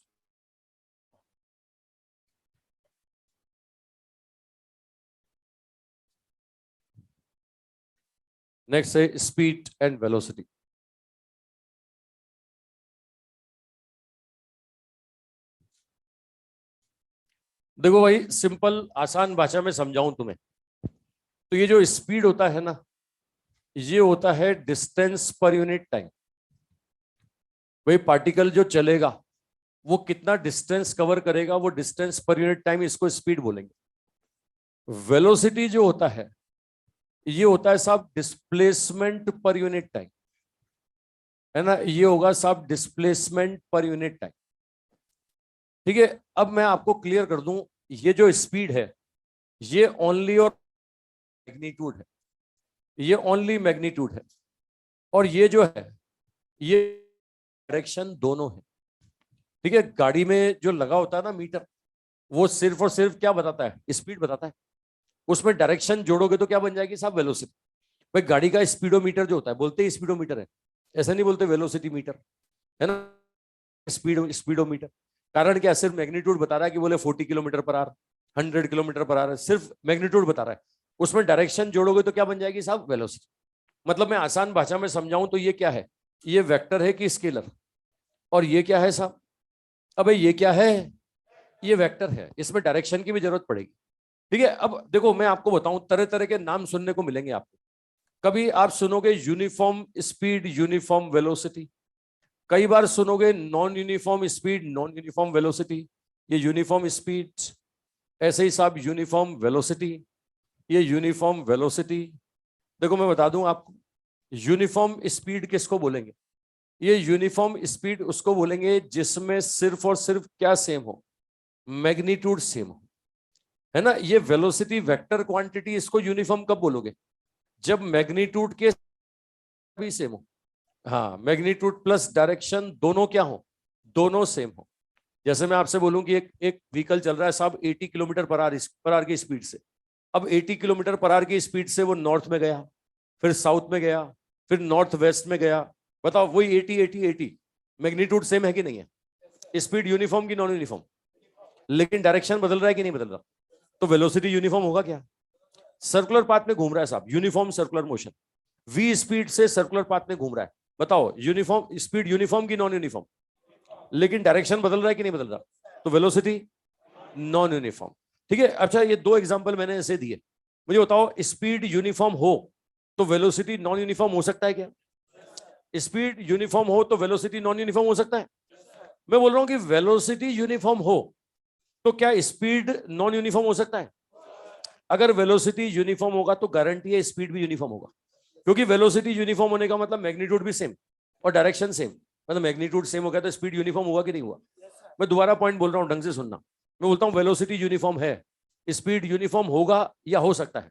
नेक्स्ट है स्पीड एंड वेलोसिटी। देखो भाई, सिंपल आसान भाषा में समझाऊं तुम्हें, तो ये जो स्पीड होता है ना, ये होता है डिस्टेंस पर यूनिट टाइम। भाई पार्टिकल जो चलेगा वो कितना डिस्टेंस कवर करेगा, वो डिस्टेंस पर यूनिट टाइम, इसको स्पीड बोलेंगे। वेलोसिटी जो होता है, ये होता है साहब डिस्प्लेसमेंट पर यूनिट टाइम, है ना, ये होगा साहब डिस्प्लेसमेंट पर यूनिट टाइम। ठीक है, अब मैं आपको क्लियर कर दूं, ये जो स्पीड है ये ओनली और मैग्नीट्यूड है, ये ओनली मैग्नीट्यूड है, और ये जो है ये डायरेक्शन दोनों है। ठीक है, गाड़ी में जो लगा होता है ना मीटर, वो सिर्फ और सिर्फ क्या बताता है, स्पीड बताता है। उसमें डायरेक्शन जोड़ोगे तो क्या बन जाएगी साहब, वेलोसिटी। भाई गाड़ी का स्पीडोमीटर जो होता है, बोलते ही स्पीडोमीटर है, ऐसा नहीं बोलते वेलोसिटी मीटर, है ना, स्पीडोमीटर। कारण क्या, सिर्फ मैग्नीट्यूड बता रहा है कि बोले 40 kilometre per hour, 100 kilometre per hour, सिर्फ मैग्नीट्यूड बता रहा है। उसमें डायरेक्शन जोड़ोगे तो क्या बन जाएगी साहब, वेलोसिटी। मतलब मैं आसान भाषा में समझाऊं तो ये क्या है, ये वेक्टर है कि स्केलर, और ये क्या है साहब, अबे ये क्या है, ये वेक्टर है, इसमें डायरेक्शन की भी जरूरत पड़ेगी। ठीक है, अब देखो मैं आपको बताऊं, तरह तरह के नाम सुनने को मिलेंगे आपको। कभी आप सुनोगे यूनिफॉर्म स्पीड, यूनिफॉर्म वेलोसिटी, कई बार सुनोगे non uniform speed, non uniform velocity, ये यूनिफॉर्म स्पीड, ऐसे ही साहब यूनिफॉर्म वेलोसिटी, ये यूनिफॉर्म वेलोसिटी। देखो मैं बता दूं आपको, यूनिफॉर्म स्पीड किसको बोलेंगे, ये यूनिफॉर्म स्पीड उसको बोलेंगे जिसमें सिर्फ और सिर्फ क्या सेम हो, मैग्नीट्यूड सेम हो, है ना। ये वेलोसिटी वेक्टर क्वांटिटी, इसको यूनिफॉर्म कब बोलोगे, जब मैग्नीट्यूड के भी सेम हो। हाँ, मैग्नीट्यूड प्लस डायरेक्शन दोनों क्या हो, दोनों सेम हो। जैसे मैं आपसे बोलूं कि एक एक व्हीकल चल रहा है साहब 80 किलोमीटर पर आवर की स्पीड से। अब 80 किलोमीटर पर आवर की स्पीड से वो नॉर्थ में गया, फिर साउथ में गया, फिर नॉर्थ वेस्ट में गया। बताओ वही 80-80-80, मैग्नीट्यूड सेम है कि नहीं है, स्पीड यूनिफॉर्म की नॉन यूनिफॉर्म, लेकिन डायरेक्शन बदल रहा है कि नहीं बदल रहा, तो वेलोसिटी यूनिफॉर्म होगा क्या, सर्कुलर पाथ में घूम रहा है साहब, uniform circular motion, V speed से सर्कुलर पाथ में घूम रहा है। बताओ यूनिफॉर्म स्पीड यूनिफॉर्म की नॉन यूनिफॉर्म, लेकिन डायरेक्शन बदल रहा है कि नहीं बदल रहा, तो वेलोसिटी नॉन यूनिफॉर्म। ठीक है, अच्छा ये 2 एग्जांपल मैंने ऐसे दिए, मुझे बताओ स्पीड यूनिफॉर्म हो तो वेलोसिटी नॉन यूनिफॉर्म हो सकता है क्या, स्पीड यूनिफॉर्म हो तो वेलोसिटी नॉन यूनिफॉर्म हो सकता है। मैं बोल रहा हूं कि वेलोसिटी यूनिफॉर्म हो तो क्या स्पीड नॉन यूनिफॉर्म हो सकता है, अगर वेलोसिटी यूनिफॉर्म होगा तो गारंटी है स्पीड भी यूनिफॉर्म होगा, क्योंकि वेलोसिटी यूनिफॉर्म होने का मतलब मैग्नीट्यूड भी सेम और डायरेक्शन सेम, मतलब मैग्नीट्यूड सेम हो गया तो स्पीड यूनिफॉर्म हुआ कि नहीं हुआ। मैं दोबारा पॉइंट बोल रहा हूं, ढंग से सुनना। मैं बोलता हूं वेलोसिटी यूनिफॉर्म है, स्पीड यूनिफॉर्म होगा या हो सकता है,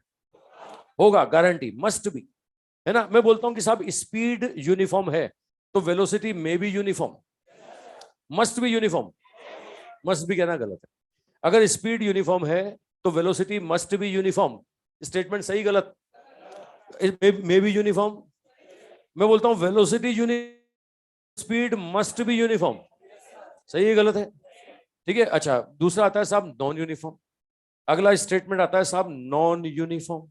होगा, गारंटी, मस्ट बी, है ना। मैं बोलता हूं कि साहब स्पीड यूनिफॉर्म है तो वेलोसिटी में भी uniform, must be uniform, must be कहना गलत है। अगर स्पीड यूनिफॉर्म है तो velocity must be uniform, statement सही गलत, में भी यूनिफॉर्म। मैं बोलता हूं velocity uni speed must be uniform, सही है गलत है। ठीक है, अच्छा दूसरा आता है साहब नॉन यूनिफॉर्म, अगला स्टेटमेंट आता है साहब नॉन यूनिफॉर्म।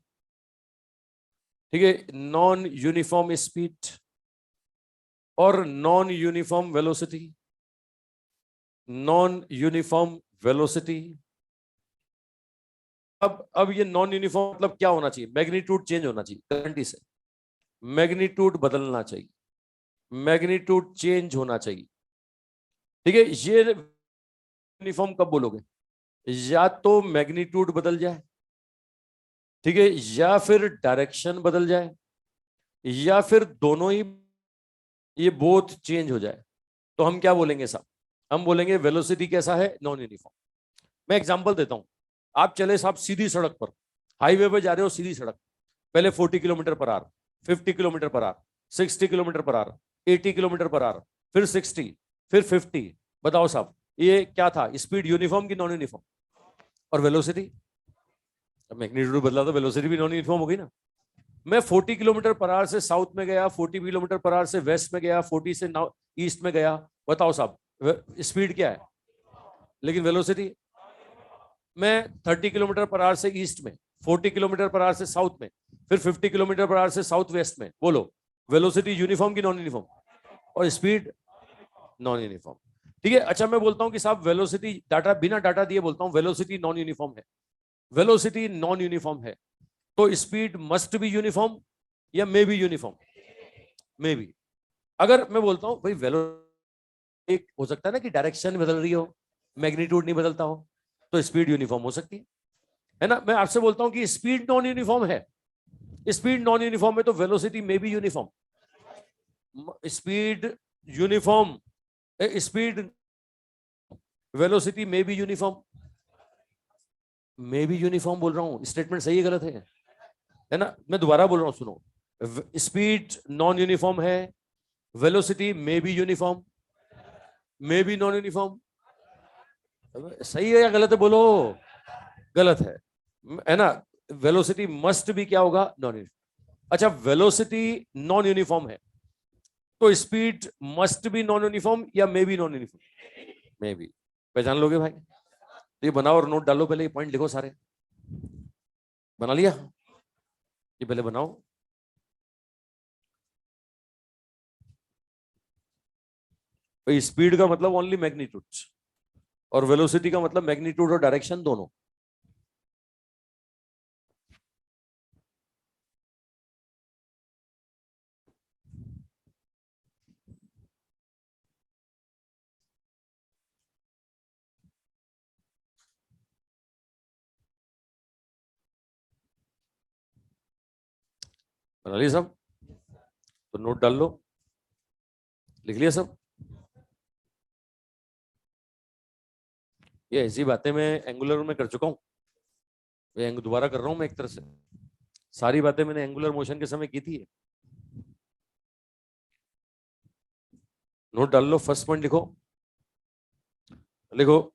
ठीक है, नॉन यूनिफॉर्म स्पीड और non uniform velocity, non uniform velocity. अब ये नॉन यूनिफॉर्म मतलब क्या होना चाहिए, मैग्नीट्यूड चेंज होना चाहिए गारंटी से, मैग्नीट्यूड बदलना चाहिए, मैग्नीट्यूड चेंज होना चाहिए। ठीक है, ये यूनिफॉर्म कब बोलोगे? या तो मैग्नीट्यूड बदल जाए, ठीक है, या फिर डायरेक्शन बदल जाए, या फिर दोनों ही, ये बोथ चेंज हो जाए, तो हम क्या बोलेंगे साहब? हम बोलेंगे वेलोसिटी कैसा है? Non uniform. मैं एग्जांपल देता हूं। आप चले साहब सीधी सड़क पर, हाईवे पर जा रहे हो, सीधी सड़क, पहले 40 kilometre per hour, 50 kilometre per hour, 60 kilometre per hour, 80 kilometre per hour, फिर 60, फिर 50। बताओ साहब, ये क्या था? स्पीड यूनिफॉर्म की नॉन यूनिफॉर्म? और वेलोसिटी, मैग्नीट्यूड बदला तो वेलोसिटी भी नॉन यूनिफॉर्म हो गई ना। मैं 40 किलोमीटर पर आवर से साउथ में गया, 40 किलोमीटर पर आवर से वेस्ट में गया, 40 से ईस्ट में गया, बताओ साहब स्पीड क्या है? लेकिन वेलोसिटी, मैं 30 किलोमीटर पर आवर से ईस्ट में, 40 किलोमीटर पर आवर से साउथ में, फिर 50 किलोमीटर पर आवर से साउथ वेस्ट में, बोलो वेलोसिटी यूनिफॉर्म की नॉन यूनिफॉर्म? और स्पीड नॉन यूनिफॉर्म। ठीक है, अच्छा मैं बोलता हूं कि साहब वेलोसिटी, डाटा बिना डाटा दिए बोलता हूं, वेलोसिटी नॉन यूनिफॉर्म है, वेलोसिटी नॉन यूनिफॉर्म है, तो स्पीड मस्ट बी यूनिफॉर्म या may be uniform? May be. अगर मैं बोलता हूं भाई वेलो, एक हो सकता है ना कि डायरेक्शन बदल रही हो, मैग्नीट्यूड नहीं बदलता हो, तो स्पीड यूनिफॉर्म हो सकती है ना। मैं आपसे बोलता हूं कि स्पीड नॉन यूनिफॉर्म है, स्पीड नॉन यूनिफॉर्म है, तो वेलोसिटी में भी uniform. Speed uniform, speed velocity में भी यूनिफॉर्म, में भी यूनिफॉर्म बोल रहा हूं, स्टेटमेंट सही है गलत है ना? मैं दोबारा बोल रहा हूं, सुनो। स्पीड नॉन यूनिफॉर्म है, वेलोसिटी में भी यूनिफॉर्म, में भी नॉन यूनिफॉर्म। सही है या गलत है बोलो? गलत है ना? वेलोसिटी मस्ट भी क्या होगा? Non uniform. अच्छा, वेलोसिटी नॉन यूनिफॉर्म है, तो स्पीड मस्ट भी नॉन यूनिफॉर्म या may be non uniform? May be. पहचान लोगे भाई? तो ये बनाओ और नोट डालो, पहले ये पॉइंट लिखो सारे। बना लिया? ये पहले बनाओ। भाई स्पीड का मतलब ओनली मैग्नीट्यूड, और वेलोसिटी का मतलब मैग्नीट्यूड और डायरेक्शन दोनों। बना लिया सब? तो नोट डाल लो। लिख लिया सब? ये ऐसी बातें मैं एंगुलर में कर चुका हूँ, दोबारा कर रहा हूँ मैं एक तरह से। सारी बातें मैंने एंगुलर मोशन के समय की थी। नोट डाल लो, फर्स्ट पॉइंट लिखो। लिखो,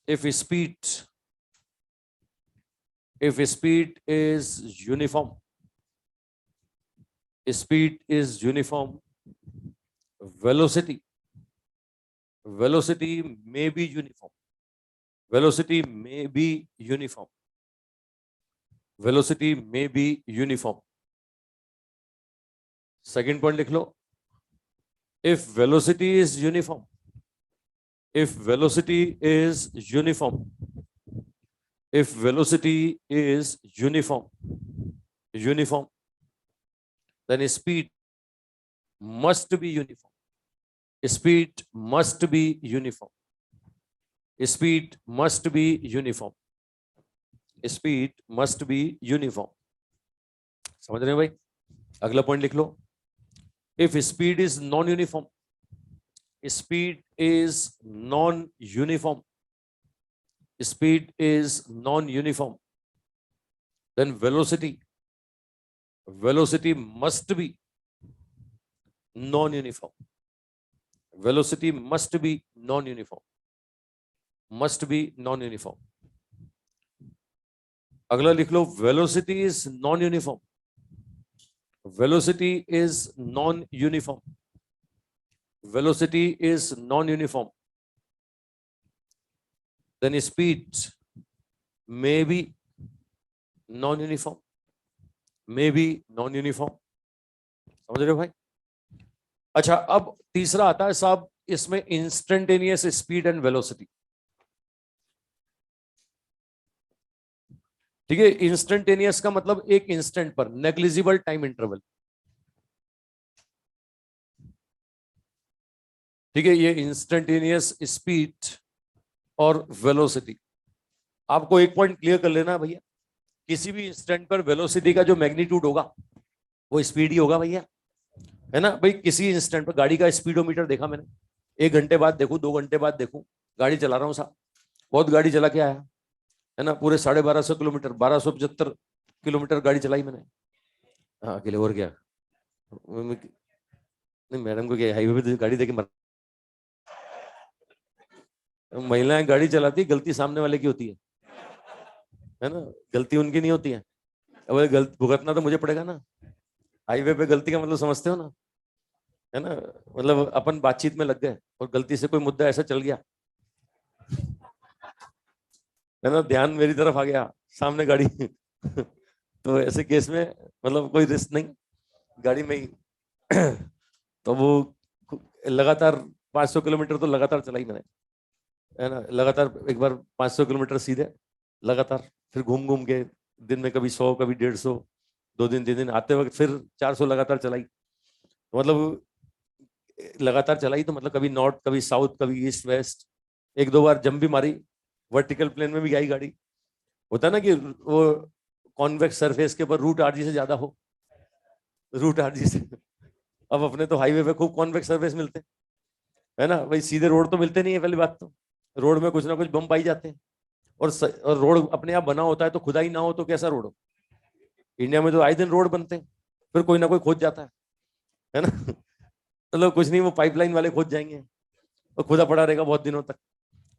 if speed, if speed is uniform, speed is uniform, velocity, velocity may be uniform, velocity may be uniform, velocity may be uniform. Second point लिख लो, if velocity is uniform, if velocity is uniform, if velocity is uniform, uniform, then speed must be uniform, speed must be uniform, speed must be uniform, speed must be uniform. समझ रहे हो भाई? अगला point लिख लो, if speed is non uniform, speed is non uniform, speed is non-uniform, then velocity, velocity must be non-uniform, velocity must be non-uniform, must be non-uniform. अगला लिख लो, velocity is non-uniform, velocity is non-uniform, velocity is non-uniform, then speed may be non-uniform, may be non-uniform. समझ रहे हो भाई? अच्छा, अब तीसरा आता है साहब, इसमें इंस्टेंटेनियस स्पीड एंड वेलोसिटी। ठीक है, इंस्टेंटेनियस का मतलब एक इंस्टेंट पर, नेग्लिजिबल टाइम इंटरवल। ठीक है, ये इंस्टेंटेनियस स्पीड और वेलोसिटी। आपको एक पॉइंट क्लियर कर लेना भैया, किसी भी इंस्टेंट पर वेलोसिटी का जो मैग्नीट्यूड होगा वो स्पीड ही होगा भैया, है ना भाई। किसी इंस्टेंट पर गाड़ी का स्पीडोमीटर देखा मैंने, 1 घंटे बाद देखूं, 2 घंटे बाद देखूं, गाड़ी चला रहा हूँ साहब, बहुत गाड़ी चला के आया, है ना, पूरे 1250 किलोमीटर, 1275 किलोमीटर गाड़ी चलाई मैंने। हाँ अकेले, और क्या। नहीं मैडम को क्या हाईवे पे गाड़ी देके महिलाएं गाड़ी चलाती, गलती सामने वाले की होती है ना, गलती उनकी नहीं होती है। अब गलती भुगतना तो मुझे पड़ेगा ना। हाईवे पे गलती का मतलब समझते हो ना, है ना, मतलब अपन बातचीत में लग गए और गलती से कोई मुद्दा ऐसा चल गया, है ना, ध्यान मेरी तरफ आ गया, सामने गाड़ी तो ऐसे केस में मतलब कोई रिस्क नहीं, गाड़ी में ही तो वो लगातार 500 किलोमीटर तो लगातार चलाई मैंने, है ना, लगातार एक बार 500 किलोमीटर सीधे लगातार, फिर घूम घूम के दिन में कभी 100 कभी 150, 2 दिन 3 दिन, आते वक्त फिर 400 लगातार चलाई, तो मतलब लगातार चलाई तो मतलब कभी नॉर्थ कभी साउथ कभी ईस्ट वेस्ट, 1 2 बार जंप भी मारी, वर्टिकल प्लेन में भी आई गाड़ी। होता ना कि वो कॉन्वेक्स सरफेस के ऊपर रूट आरजी से ज्यादा हो, रूट आरजी से। अब अपने तो हाईवे पे खूब कॉन्वेक्स सरफेस मिलते हैं, है ना भाई, सीधे रोड तो मिलते नहीं है पहली बात तो, रोड में कुछ ना कुछ बम पाई जाते हैं, और रोड अपने आप बना होता है तो खुदा ही ना हो तो कैसा रोड हो। इंडिया में तो आए दिन रोड बनते हैं, फिर कोई ना कोई खोद जाता है ना मतलब कुछ नहीं, वो पाइपलाइन वाले खोद जाएंगे और खुदा पड़ा रहेगा बहुत दिनों तक।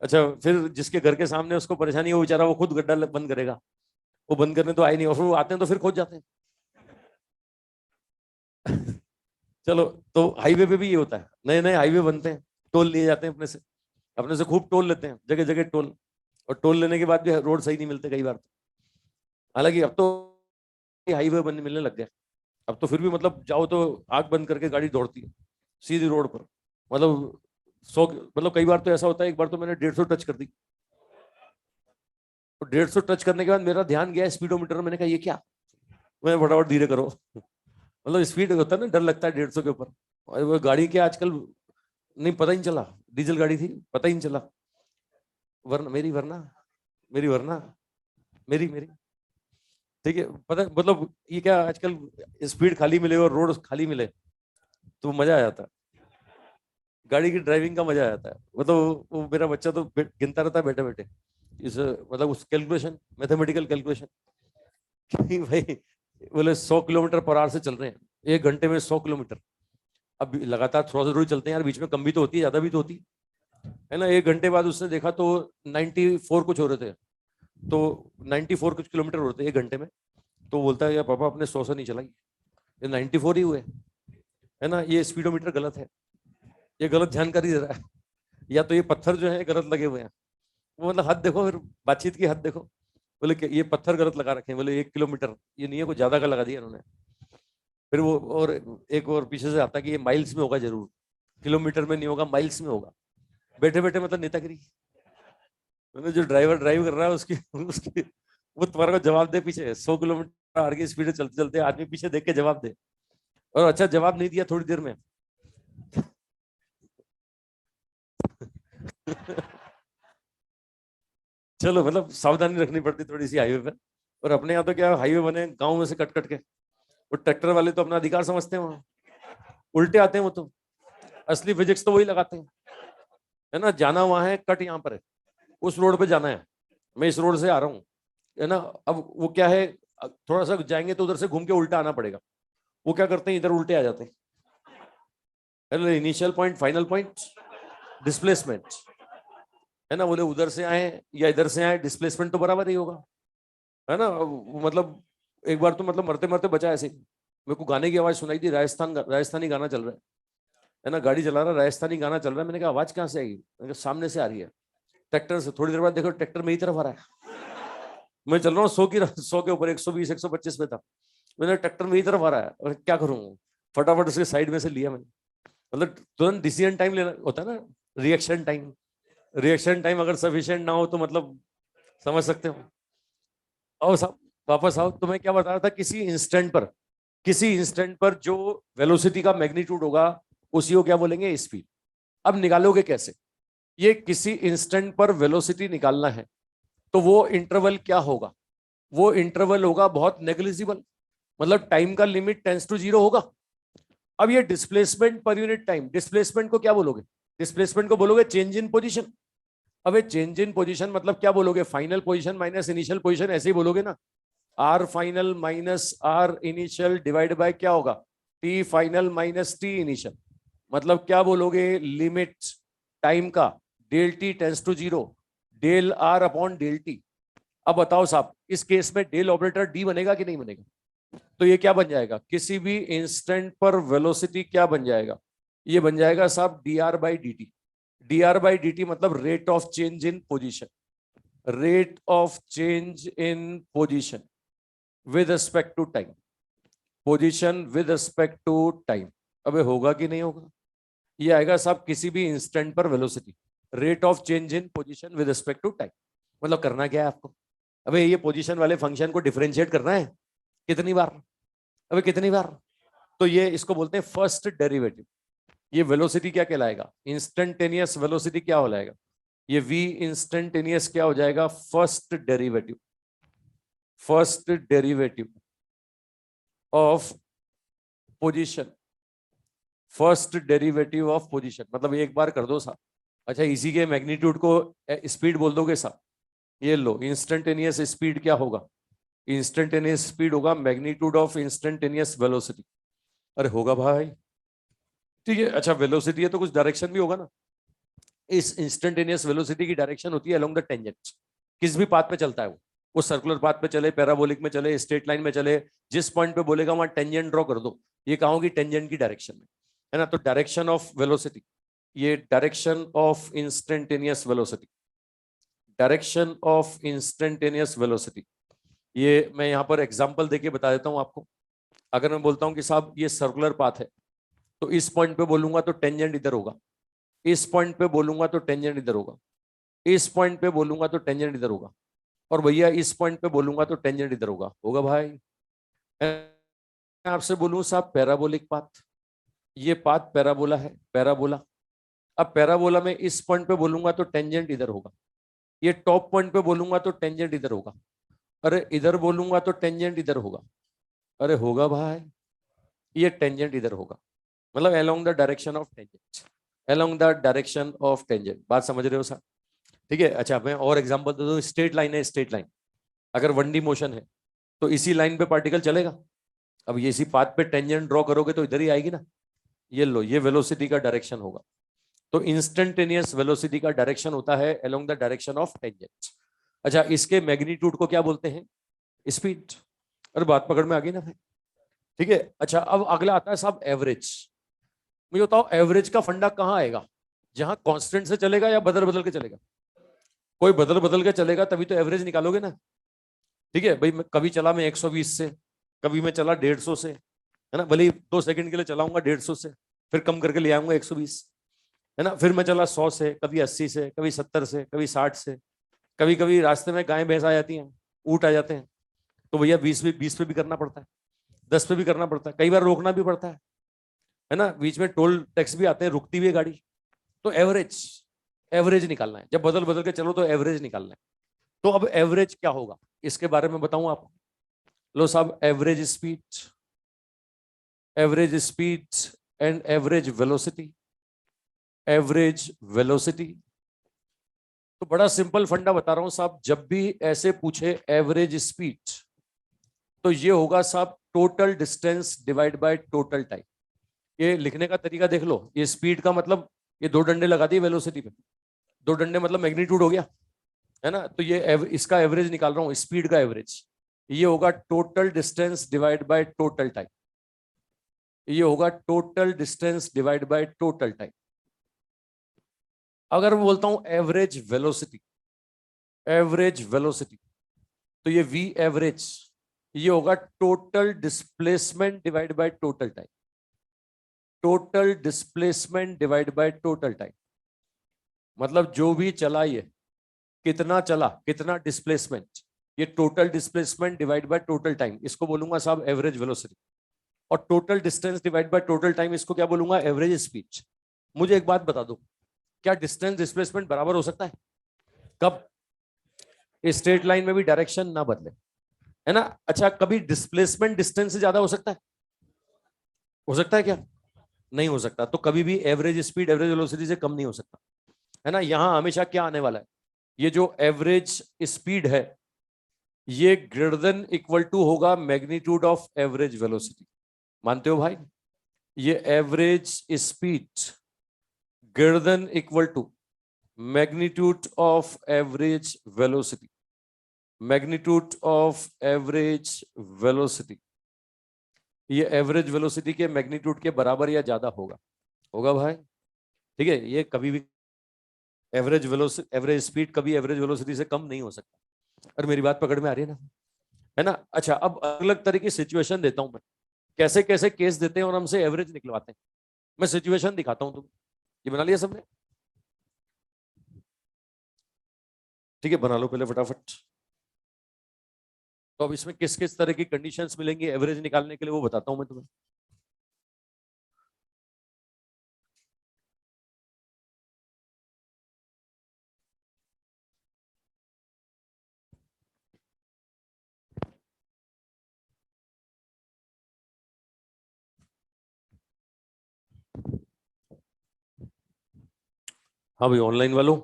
अच्छा, फिर जिसके घर के सामने उसको परेशानी हो बेचारा, वो खुद गड्ढा बंद करेगा, वो बंद करने तो आए नहीं, और फिर वो आते हैं तो फिर खोद जाते हैं चलो, तो हाईवे पे भी ये होता है, नए नए हाईवे बनते हैं, टोल लिए जाते हैं अपने से खूब टोल लेते हैं, जगह जगह टोल, और टोल लेने के बाद भी रोड सही नहीं मिलते कई बार तो। हालांकि अब तो हाईवे बनने मिलने लग गया, अब तो फिर भी मतलब जाओ तो आग बंद करके गाड़ी दौड़ती है सीधी रोड पर, मतलब 100, मतलब कई बार तो ऐसा होता है, एक बार तो मैंने 150 टच कर दी, और 150 टच करने के बाद मेरा ध्यान गया स्पीडोमीटर में, मैंने कहा ये क्या, मैं फटाफट धीरे करो मतलब स्पीड होता है ना, डर लगता है 150 के ऊपर, और वो गाड़ी के आजकल नहीं, पता ही नहीं चला, डीजल गाड़ी थी, पता ही नहीं चला, वरना मेरी, वरना मेरी, वरना मेरी मेरी ठीक है, पता मतलब ये क्या आजकल, स्पीड खाली मिले और रोड खाली मिले तो मजा आ जाता है, गाड़ी की ड्राइविंग का मजा आ जाता है। वो मेरा बच्चा तो गिनता रहता है बैठे बैठे, इस मतलब उस कैलकुलेशन, मैथमेटिकल कैलकुलेशन कि भाई बोले 100 किलोमीटर पर आवर से चल रहे हैं, 1 घंटे में 100 किलोमीटर, अब लगातार थोड़ा सा जरूर चलते हैं यार, बीच में कम भी तो होती है, ज्यादा भी तो होती है ना। 1 घंटे बाद उसने देखा तो 94 कुछ हो रहे थे, तो 94 कुछ किलोमीटर हो रहे थे 1 घंटे में, तो बोलता है यार पापा अपने 100 से नहीं चलाई, ये 94 ही हुए, है ना, ये स्पीडोमीटर गलत है, ये गलत जानकारी दे रहा है, या तो ये पत्थर जो है गलत लगे हुए हैं, वो मतलब हद देखो, फिर बातचीत की हद देखो, बोले कि ये पत्थर गलत लगा रखे हैं, बोले 1 किलोमीटर ये नहीं है, कुछ ज्यादा का लगा दिया इन्होंने। फिर वो और एक और पीछे से आता कि ये माइल्स में होगा जरूर, किलोमीटर में नहीं होगा, माइल्स में होगा, बैठे बैठे मतलब नेतागिरी, मतलब जो ड्राइवर ड्राइव कर रहा है उसकी उसकी वो तुम्हारा को जवाब दे, पीछे 100 किलोमीटर आगे की स्पीड से चलते चलते आदमी पीछे देख के जवाब दे, और अच्छा जवाब नहीं दिया थोड़ी देर में चलो मतलब सावधानी रखनी पड़ती थोड़ी सी हाईवे पे, और अपने यहाँ तो क्या हाईवे बने गांव में से कट कट के, वो ट्रैक्टर वाले तो अपना अधिकार समझते हैं वहां, उल्टे आते हैं वो तो, असली फिजिक्स तो वही लगाते हैं, है ना, जाना वहां है, कट यहाँ पर है, उस रोड पे जाना है, मैं इस रोड से आ रहा हूँ, है ना। अब वो क्या है, थोड़ा सा जाएंगे तो उधर से घूम के उल्टा आना पड़ेगा, वो क्या करते हैं इधर उल्टे आ जाते हैं, initial point final point displacement, है ना, बोले उधर से आए या इधर से आए डिस्प्लेसमेंट तो बराबर ही होगा, है ना। मतलब एक बार तो मतलब मरते मरते बचा ऐसे, मेरे को गाने की आवाज सुनाई थी, राजस्थानी गाना चल रहा है ना, गाड़ी चला रहा, राजस्थानी गाना चल रहा है, मैंने कहा आवाज कहाँ से आएगी, मैंने कहा सामने से आ रही है, ट्रैक्टर से, थोड़ी देर बाद देखो ट्रैक्टर मेरी तरफ आ रहा है, मैं चल रहा हूँ 100 के ऊपर, 120 125 में था, मैंने ट्रैक्टर मेरी तरफ आ रहा है और क्या करूँ, फटाफट उसके साइड में से लिया मैंने, मतलब तुरंत डिसीजन टाइम लेना होता है ना, रिएक्शन टाइम, रिएक्शन टाइम अगर सफिशिएंट ना हो तो मतलब समझ सकते हो, आओ साहब, वापस आओ। तो मैं क्या बता रहा था, किसी इंस्टेंट पर जो वेलोसिटी का मैग्नीट्यूड होगा उसी को क्या बोलेंगे, स्पीड। अब निकालोगे कैसे? ये किसी इंस्टेंट पर वेलोसिटी निकालना है तो वो इंटरवल क्या होगा? वो इंटरवल होगा बहुत नेग्लिजिबल, मतलब टाइम का लिमिट टेंस टू जीरो होगा। अब ये displacement per unit time, displacement को क्या बोलोगे? डिस्प्लेसमेंट को बोलोगे चेंज इन पोजीशन। अब ये चेंज इन पोजीशन मतलब क्या बोलोगे? Final position minus initial position, ऐसे ही बोलोगे ना। R final minus R initial divide by क्या होगा? T final minus T initial. मतलब क्या बोलोगे? लिमिट टाइम का del T tends to zero, del R upon del T. अब बताओ साहब, इस केस में डेल ऑपरेटर डी बनेगा कि नहीं बनेगा? तो ये क्या बन जाएगा? किसी भी इंस्टेंट पर वेलोसिटी क्या बन जाएगा? ये बन जाएगा साहब D R by D T. D R by D T मतलब rate of change in position, rate of change in position with respect to time, position with respect to time. अबे होगा कि नहीं होगा? ये आएगा साहब किसी भी इंस्टेंट पर velocity, rate of change in position with respect to time. मतलब करना क्या है आपको? अबे ये पोजिशन वाले फंक्शन को डिफरेंशिएट करना है। कितनी बार? अबे कितनी बार? तो ये इसको बोलते हैं फर्स्ट डेरिवेटिव। ये वेलोसिटी क्या कहलाएगा? इंस्टेंटेनियस वेलोसिटी क्या हो जाएगा? ये v इंस्टेंटेनियस क्या हो जाएगा? First derivative, first derivative of position, first derivative of position. मतलब एक बार कर दो साहब। अच्छा, इसी के मैग्नीट्यूड को स्पीड बोल दोगे साहब। ये लो, इंस्टेंटेनियस स्पीड क्या होगा? इंस्टेंटेनियस स्पीड होगा मैग्नीट्यूड ऑफ इंस्टेंटेनियस वेलोसिटी। अरे होगा भाई, ठीक है। अच्छा, वेलोसिटी है तो कुछ डायरेक्शन भी होगा ना। इस इंस्टेंटेनियस वेलोसिटी की डायरेक्शन होती है अलोंग द टेंजेंट। किस भी पाथ पे चलता है वो सर्कुलर पाथ पे चले, पैराबोलिक में चले, स्ट्रेट लाइन में चले, जिस पॉइंट पे बोलेगा वहां टेंजेंट ड्रॉ कर दो। ये कहा होगी टेंजेंट की डायरेक्शन में, है ना। तो डायरेक्शन ऑफ वेलोसिटी, ये direction of instantaneous velocity, direction of instantaneous velocity. ये मैं यहाँ पर एग्जांपल देके बता देता हूँ आपको। अगर मैं बोलता हूँ कि साहब ये सर्कुलर पाथ है, तो इस पॉइंट पे बोलूंगा तो टेंजेंट इधर होगा, इस पॉइंट पे बोलूंगा तो टेंजेंट इधर होगा, इस पॉइंट पे बोलूंगा तो टेंजेंट इधर होगा, और भैया इस पॉइंट पे बोलूंगा तो टेंजेंट इधर होगा। होगा भाई? मैं आपसे बोलूं साहब पैराबोलिक पाथ, ये पाथ पैराबोला है, पैराबोला। अब पैराबोला में इस पॉइंट पे बोलूंगा तो टेंजेंट इधर होगा, ये टॉप पॉइंट पे बोलूंगा तो टेंजेंट इधर होगा, अरे इधर बोलूंगा तो टेंजेंट इधर होगा। अरे होगा भाई, ये टेंजेंट इधर होगा। मतलब along the direction of tangent, along the direction of tangent. बात समझ रहे हो सर? ठीक है। अच्छा, मैं और एग्जांपल दे दूं। स्ट्रेट लाइन है, स्ट्रेट लाइन, अगर 1D मोशन है तो इसी लाइन पे पार्टिकल चलेगा। अब ये इसी पाथ पे टेंजेंट ड्रॉ करोगे तो इधर ही आएगी ना। ये लो, ये वेलोसिटी का डायरेक्शन होगा। तो इंस्टेंटेनियस वेलोसिटी का डायरेक्शन होता है along the direction of tangent. अच्छा, इसके मैग्नीट्यूड को क्या बोलते हैं? स्पीड। अरे बात पकड़ में आ गई ना भाई? ठीक है। अच्छा, अब अगला आता है साहब एवरेज। मुझे बताओ एवरेज का फंडा कहाँ आएगा? जहां कांस्टेंट से चलेगा या बदल बदल के चलेगा? कोई बदल बदल के चलेगा तभी तो एवरेज निकालोगे ना। ठीक है भाई, मैं कभी चला मैं 120 से, कभी मैं चला 150 से, है ना। भले ही 2 सेकंड के लिए चलाऊंगा 150 से, फिर कम करके ले आऊंगा 120, है ना। फिर मैं चला 100 से, कभी 80 से, कभी 70 से, कभी 60 से। कभी कभी रास्ते में गाय भैंस आ जाती हैं, ऊँट आ जाते हैं, तो भैया 20 पे भी करना पड़ता है, 10 पे भी करना पड़ता है, कई बार रोकना भी पड़ता है ना। बीच में टोल टैक्स भी आते हैं, रुकती भी है गाड़ी। तो एवरेज, एवरेज निकालना है। जब बदल बदल के चलो तो एवरेज निकालना है। तो अब एवरेज क्या होगा इसके बारे में बताऊं आपको। लो साहब, average speed, average speed and average velocity, average velocity. तो बड़ा सिंपल फंडा बता रहा हूं साहब, जब भी ऐसे पूछे एवरेज स्पीड तो ये होगा साहब total distance divide by total time. ये लिखने का तरीका देख लो। ये स्पीड का मतलब ये दो डंडे लगा दिए वेलोसिटी पे, दो डंडे मतलब मैग्नीट्यूड हो गया, है ना। तो ये इसका एवरेज निकाल रहा हूं, स्पीड का एवरेज। ये होगा total distance divide by total time, ये होगा total distance divide by total time. अगर मैं बोलता हूं एवरेज वेलोसिटी, एवरेज वेलोसिटी, तो ये वी एवरेज, ये होगा total displacement divide by total time, total displacement divide by total time. मतलब जो भी चला ये, कितना चला, कितना डिस्प्लेसमेंट, ये total displacement divide by total time, इसको बोलूंगा साहब एवरेज वेलोसिटी। और total distance divide by total time, इसको क्या बोलूंगा, एवरेज स्पीड। मुझे एक बात बता दो, क्या डिस्टेंस डिस्प्लेसमेंट बराबर हो सकता है? कब? स्ट्रेट लाइन में भी डायरेक्शन ना बदले, है ना। अच्छा, कभी डिस्प्लेसमेंट डिस्टेंस से ज्यादा हो सकता है? हो सकता है क्या? नहीं हो सकता। तो कभी भी एवरेज स्पीड एवरेज वेलोसिटी से कम नहीं हो सकता, है ना। यहां हमेशा क्या आने वाला है, ये जो एवरेज स्पीड है ये ग्रेटर देन इक्वल टू होगा मैग्नीट्यूड ऑफ एवरेज वेलोसिटी। मानते हो भाई? ये average speed greater than equal to magnitude of average velocity, magnitude of average velocity, ये एवरेज वेलोसिटी के मैग्नीट्यूड के बराबर या ज्यादा होगा। होगा भाई? ठीक है, ये कभी भी एवरेज वेलोसिटी एवरेज स्पीड कभी एवरेज वेलोसिटी से कम नहीं हो सकता। और मेरी बात पकड़ में आ रही है ना, है ना। अच्छा, अब अलग अलग तरह की सिचुएशन देता हूं मैं, कैसे कैसे केस देते हैं और हमसे एवरेज निकलवाते हैं। मैं सिचुएशन दिखाता हूं तुम्हें। ये बना लिया सबने? ठीक है, बना लो पहले फटाफट। तो अब इसमें किस किस तरह की कंडीशंस मिलेंगी एवरेज निकालने के लिए वो बताता हूं मैं तुम्हें। हाँ भाई, ऑनलाइन वालों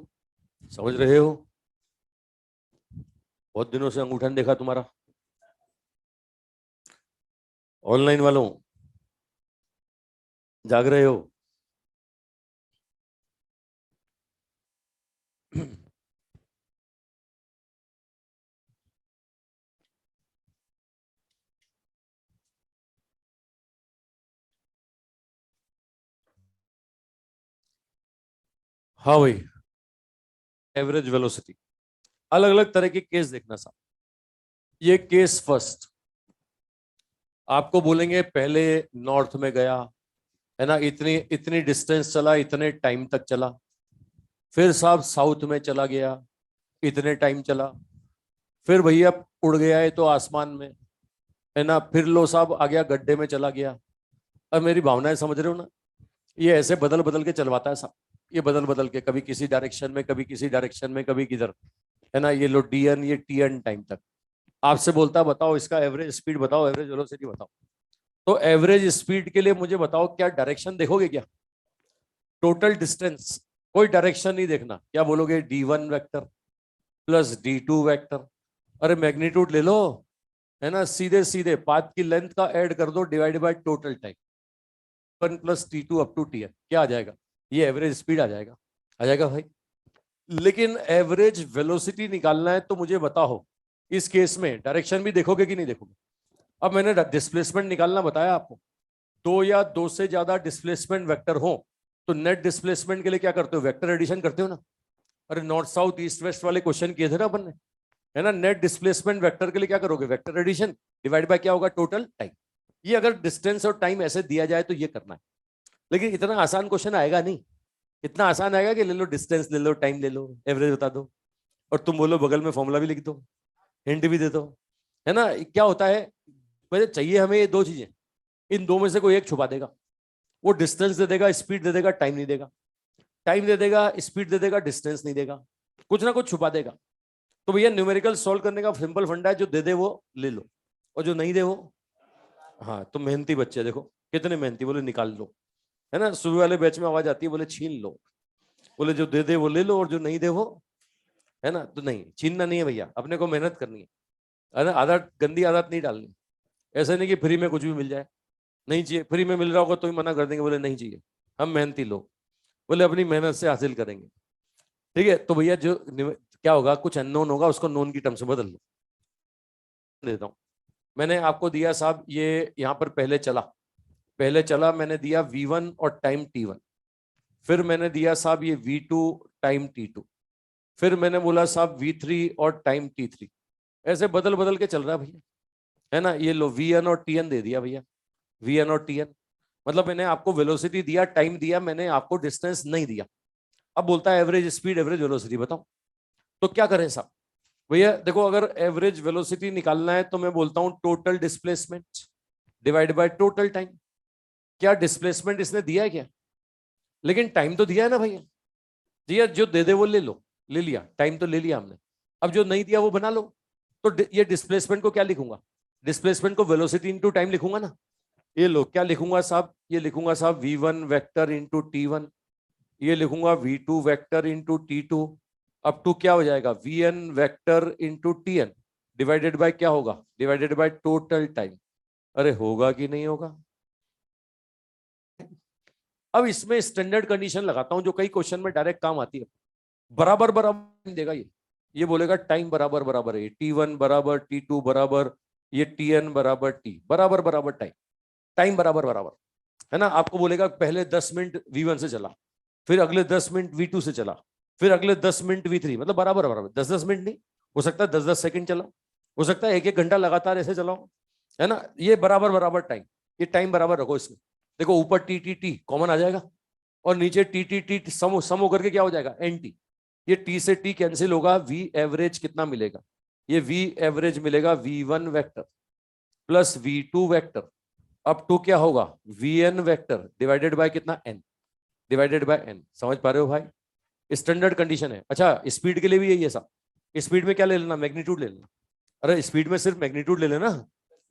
समझ रहे हो? बहुत दिनों से अंगूठा नहीं देखा तुम्हारा। ऑनलाइन वालों जाग रहे हो? हाँ भाई, एवरेज वेलोसिटी, अलग अलग तरह के केस देखना साहब। ये केस फर्स्ट, आपको बोलेंगे पहले नॉर्थ में गया, है ना, इतनी इतनी डिस्टेंस चला, इतने टाइम तक चला। फिर साहब साउथ में चला गया, इतने टाइम चला। फिर भैया उड़ गया है तो आसमान में, है ना। फिर लो साहब आ गया गड्ढे में चला गया। अब मेरी भावनाएं समझ रहे हो ना? ये ऐसे बदल बदल के चलवाता है साहब, ये बदल बदल के, कभी किसी डायरेक्शन में, कभी किसी डायरेक्शन में, कभी किधर, है ना। ये लो डीएन, ये टीएन टाइम तक आपसे बोलता, बताओ इसका एवरेज स्पीड बताओ, एवरेज वेलोसिटी बताओ। तो एवरेज स्पीड के लिए मुझे बताओ, क्या डायरेक्शन देखोगे क्या? टोटल डिस्टेंस, कोई डायरेक्शन नहीं देखना। क्या बोलोगे? D1 vector plus D2 vector. अरे मैग्नीट्यूड ले लो, है ना, सीधे सीधे पाथ की लेंथ का ऐड कर दो divide by total time, 1 + T2 up to Tn, क्या आ जाएगा? ये एवरेज स्पीड आ जाएगा। आ जाएगा भाई। लेकिन एवरेज वेलोसिटी निकालना है तो मुझे बताओ, इस केस में डायरेक्शन भी देखोगे कि नहीं देखोगे? अब मैंने डिस्प्लेसमेंट निकालना बताया आपको, दो या दो से ज्यादा डिस्प्लेसमेंट वेक्टर हो तो नेट डिस्प्लेसमेंट के लिए क्या करते हो? वेक्टर एडिशन करते हो ना। अरे नॉर्थ साउथ ईस्ट वेस्ट वाले क्वेश्चन किए थे ना अपन ने, है ना। नेट डिस्प्लेसमेंट वेक्टर के लिए क्या करोगे? वेक्टर एडिशन डिवाइड बाय क्या होगा? Total time. ये अगर डिस्टेंस और टाइम ऐसे दिया जाए तो ये करना है। लेकिन इतना आसान क्वेश्चन आएगा नहीं। इतना आसान आएगा कि ले लो डिस्टेंस, ले लो टाइम, ले लो एवरेज बता दो, और तुम बोलो बगल में फॉर्मूला भी लिख दो, हिंट भी दे दो, है ना। क्या होता है, मुझे चाहिए हमें ये दो चीजें, इन दो में से कोई एक छुपा देगा। वो डिस्टेंस दे देगा, स्पीड दे देगा, टाइम नहीं देगा। टाइम दे देगा, स्पीड दे देगा, डिस्टेंस नहीं देगा। कुछ ना कुछ छुपा देगा। तो भैया न्यूमेरिकल सॉल्व करने का सिंपल फंडा है, जो दे दे वो ले लो, और जो नहीं दे वो, हाँ। तो मेहनती बच्चे देखो कितने मेहनती, बोले निकाल लो, है ना। सुबह वाले बैच में आवाज आती है, बोले छीन लो, बोले जो दे दे वो ले लो और जो नहीं दे वो, है ना। तो नहीं, छीनना नहीं है भैया, अपने को मेहनत करनी है ना। आदत, गंदी आदत नहीं डालनी। ऐसा नहीं कि फ्री में कुछ भी मिल जाए, नहीं चाहिए। फ्री में मिल रहा होगा तो ही मना कर देंगे, बोले नहीं चाहिए, हम मेहनती लोग, बोले अपनी मेहनत से हासिल करेंगे। ठीक है, तो भैया जो क्या होगा, कुछ अननोन होगा, उसको नोन की टर्म से बदल लो। देता हूँ, मैंने आपको दिया साहब, ये यहाँ पर पहले चला मैंने दिया V1 और टाइम T1। फिर मैंने दिया साहब ये V2 टाइम T2। फिर मैंने बोला साहब V3 और टाइम T3। ऐसे बदल बदल के चल रहा है भैया, है ना। ये लो VN और TN दे दिया भैया, VN और TN। मतलब मैंने आपको वेलोसिटी दिया, टाइम दिया, मैंने आपको डिस्टेंस नहीं दिया। अब बोलता है एवरेज स्पीड एवरेज वेलोसिटी बताओ। तो क्या करें साहब? भैया देखो, अगर एवरेज वेलोसिटी निकालना है तो मैं बोलता हूं total displacement divide by total time. क्या डिस्प्लेसमेंट इसने दिया है क्या? लेकिन टाइम तो दिया है ना भैया। भैया जो दे दे वो ले लो, ले लिया, टाइम तो ले लिया हमने। अब जो नहीं दिया वो बना लो। तो ये डिस्प्लेसमेंट को क्या लिखूंगा? डिस्प्लेसमेंट को वेलोसिटी इंटू टाइम लिखूंगा ना। ये लो, क्या लिखूंगा साहब? ये लिखूंगा साहब v1 वेक्टर इंटू t1, ये लिखूंगा v2 vector into t2, up to क्या हो जाएगा vn vector into tn divided by क्या होगा? Divided by total time. अरे होगा कि नहीं होगा? अब इसमें स्टैंडर्ड कंडीशन लगाता हूं जो कई क्वेश्चन में डायरेक्ट काम आती है। बराबर बराबर देगा ये बोलेगा टाइम बराबर बराबर है, t1 बराबर t2 बराबर ये tn बराबर t बराबर बराबर टाइम, टाइम बराबर बराबर, है ना। आपको बोलेगा पहले 10 मिनट v1 से चला, फिर अगले 10 मिनट v2 से चला, फिर अगले 10 मिनट v3, मतलब बराबर बराबर 10-10 मिनट नहीं, हो सकता है 10-10 सेकंड चला, हो सकता है 1-1 घंटा लगातार ऐसे चलाओ, है ना। ये बराबर बराबर टाइम, ये टाइम बराबर रखो इसमें। देखो ऊपर टी टी टी कॉमन आ जाएगा और नीचे टी टी टी सम होकर के क्या हो जाएगा? N T. ये टी से टी कैंसिल होगा, वी एवरेज कितना मिलेगा? ये वी एवरेज मिलेगा v1 vector plus v2 vector up to क्या होगा? vn वेक्टर डिवाइडेड बाय कितना? n divided by n। समझ पा रहे हो भाई? स्टैंडर्ड कंडीशन है। अच्छा स्पीड के लिए भी यही है साहब। स्पीड में क्या ले लेना? मैग्नीट्यूड ले लेना। अरे स्पीड में सिर्फ मैग्नीट्यूड ले लेना।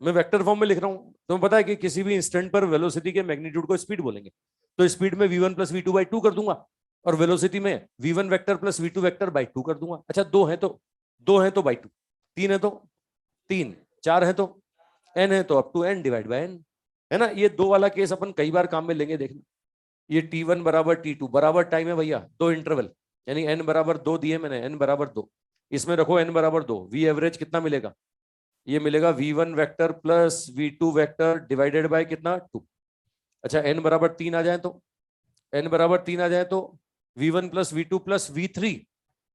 मैं वेक्टर फॉर्म में लिख रहा हूं, तुम्हें पता है कि किसी भी इंस्टेंट पर वेलोसिटी के मैग्नीट्यूड को स्पीड बोलेंगे। तो स्पीड में v1 प्लस v2 बाई 2 कर दूंगा और वेलोसिटी में v1 vector plus v2 vector by 2 कर दूंगा। अच्छा दो है तो बाई 2, तीन है तो तीन, चार है तो n है तो up to n divide by n, है ना। ये दो वाला केस अपन कई बार काम में लेंगे, देखना। ये t1 बराबर t2 बराबर टाइम है भैया, दो इंटरवल, यानी n बराबर 2 दिए मैंने, n बराबर 2, इसमें रखो n बराबर 2, वी एवरेज कितना मिलेगा? ये मिलेगा v1 vector plus v2 vector divided by कितना? 2। अच्छा n बराबर 3 आ जाए तो, n बराबर 3 आ जाए तो v1 plus v2 plus v3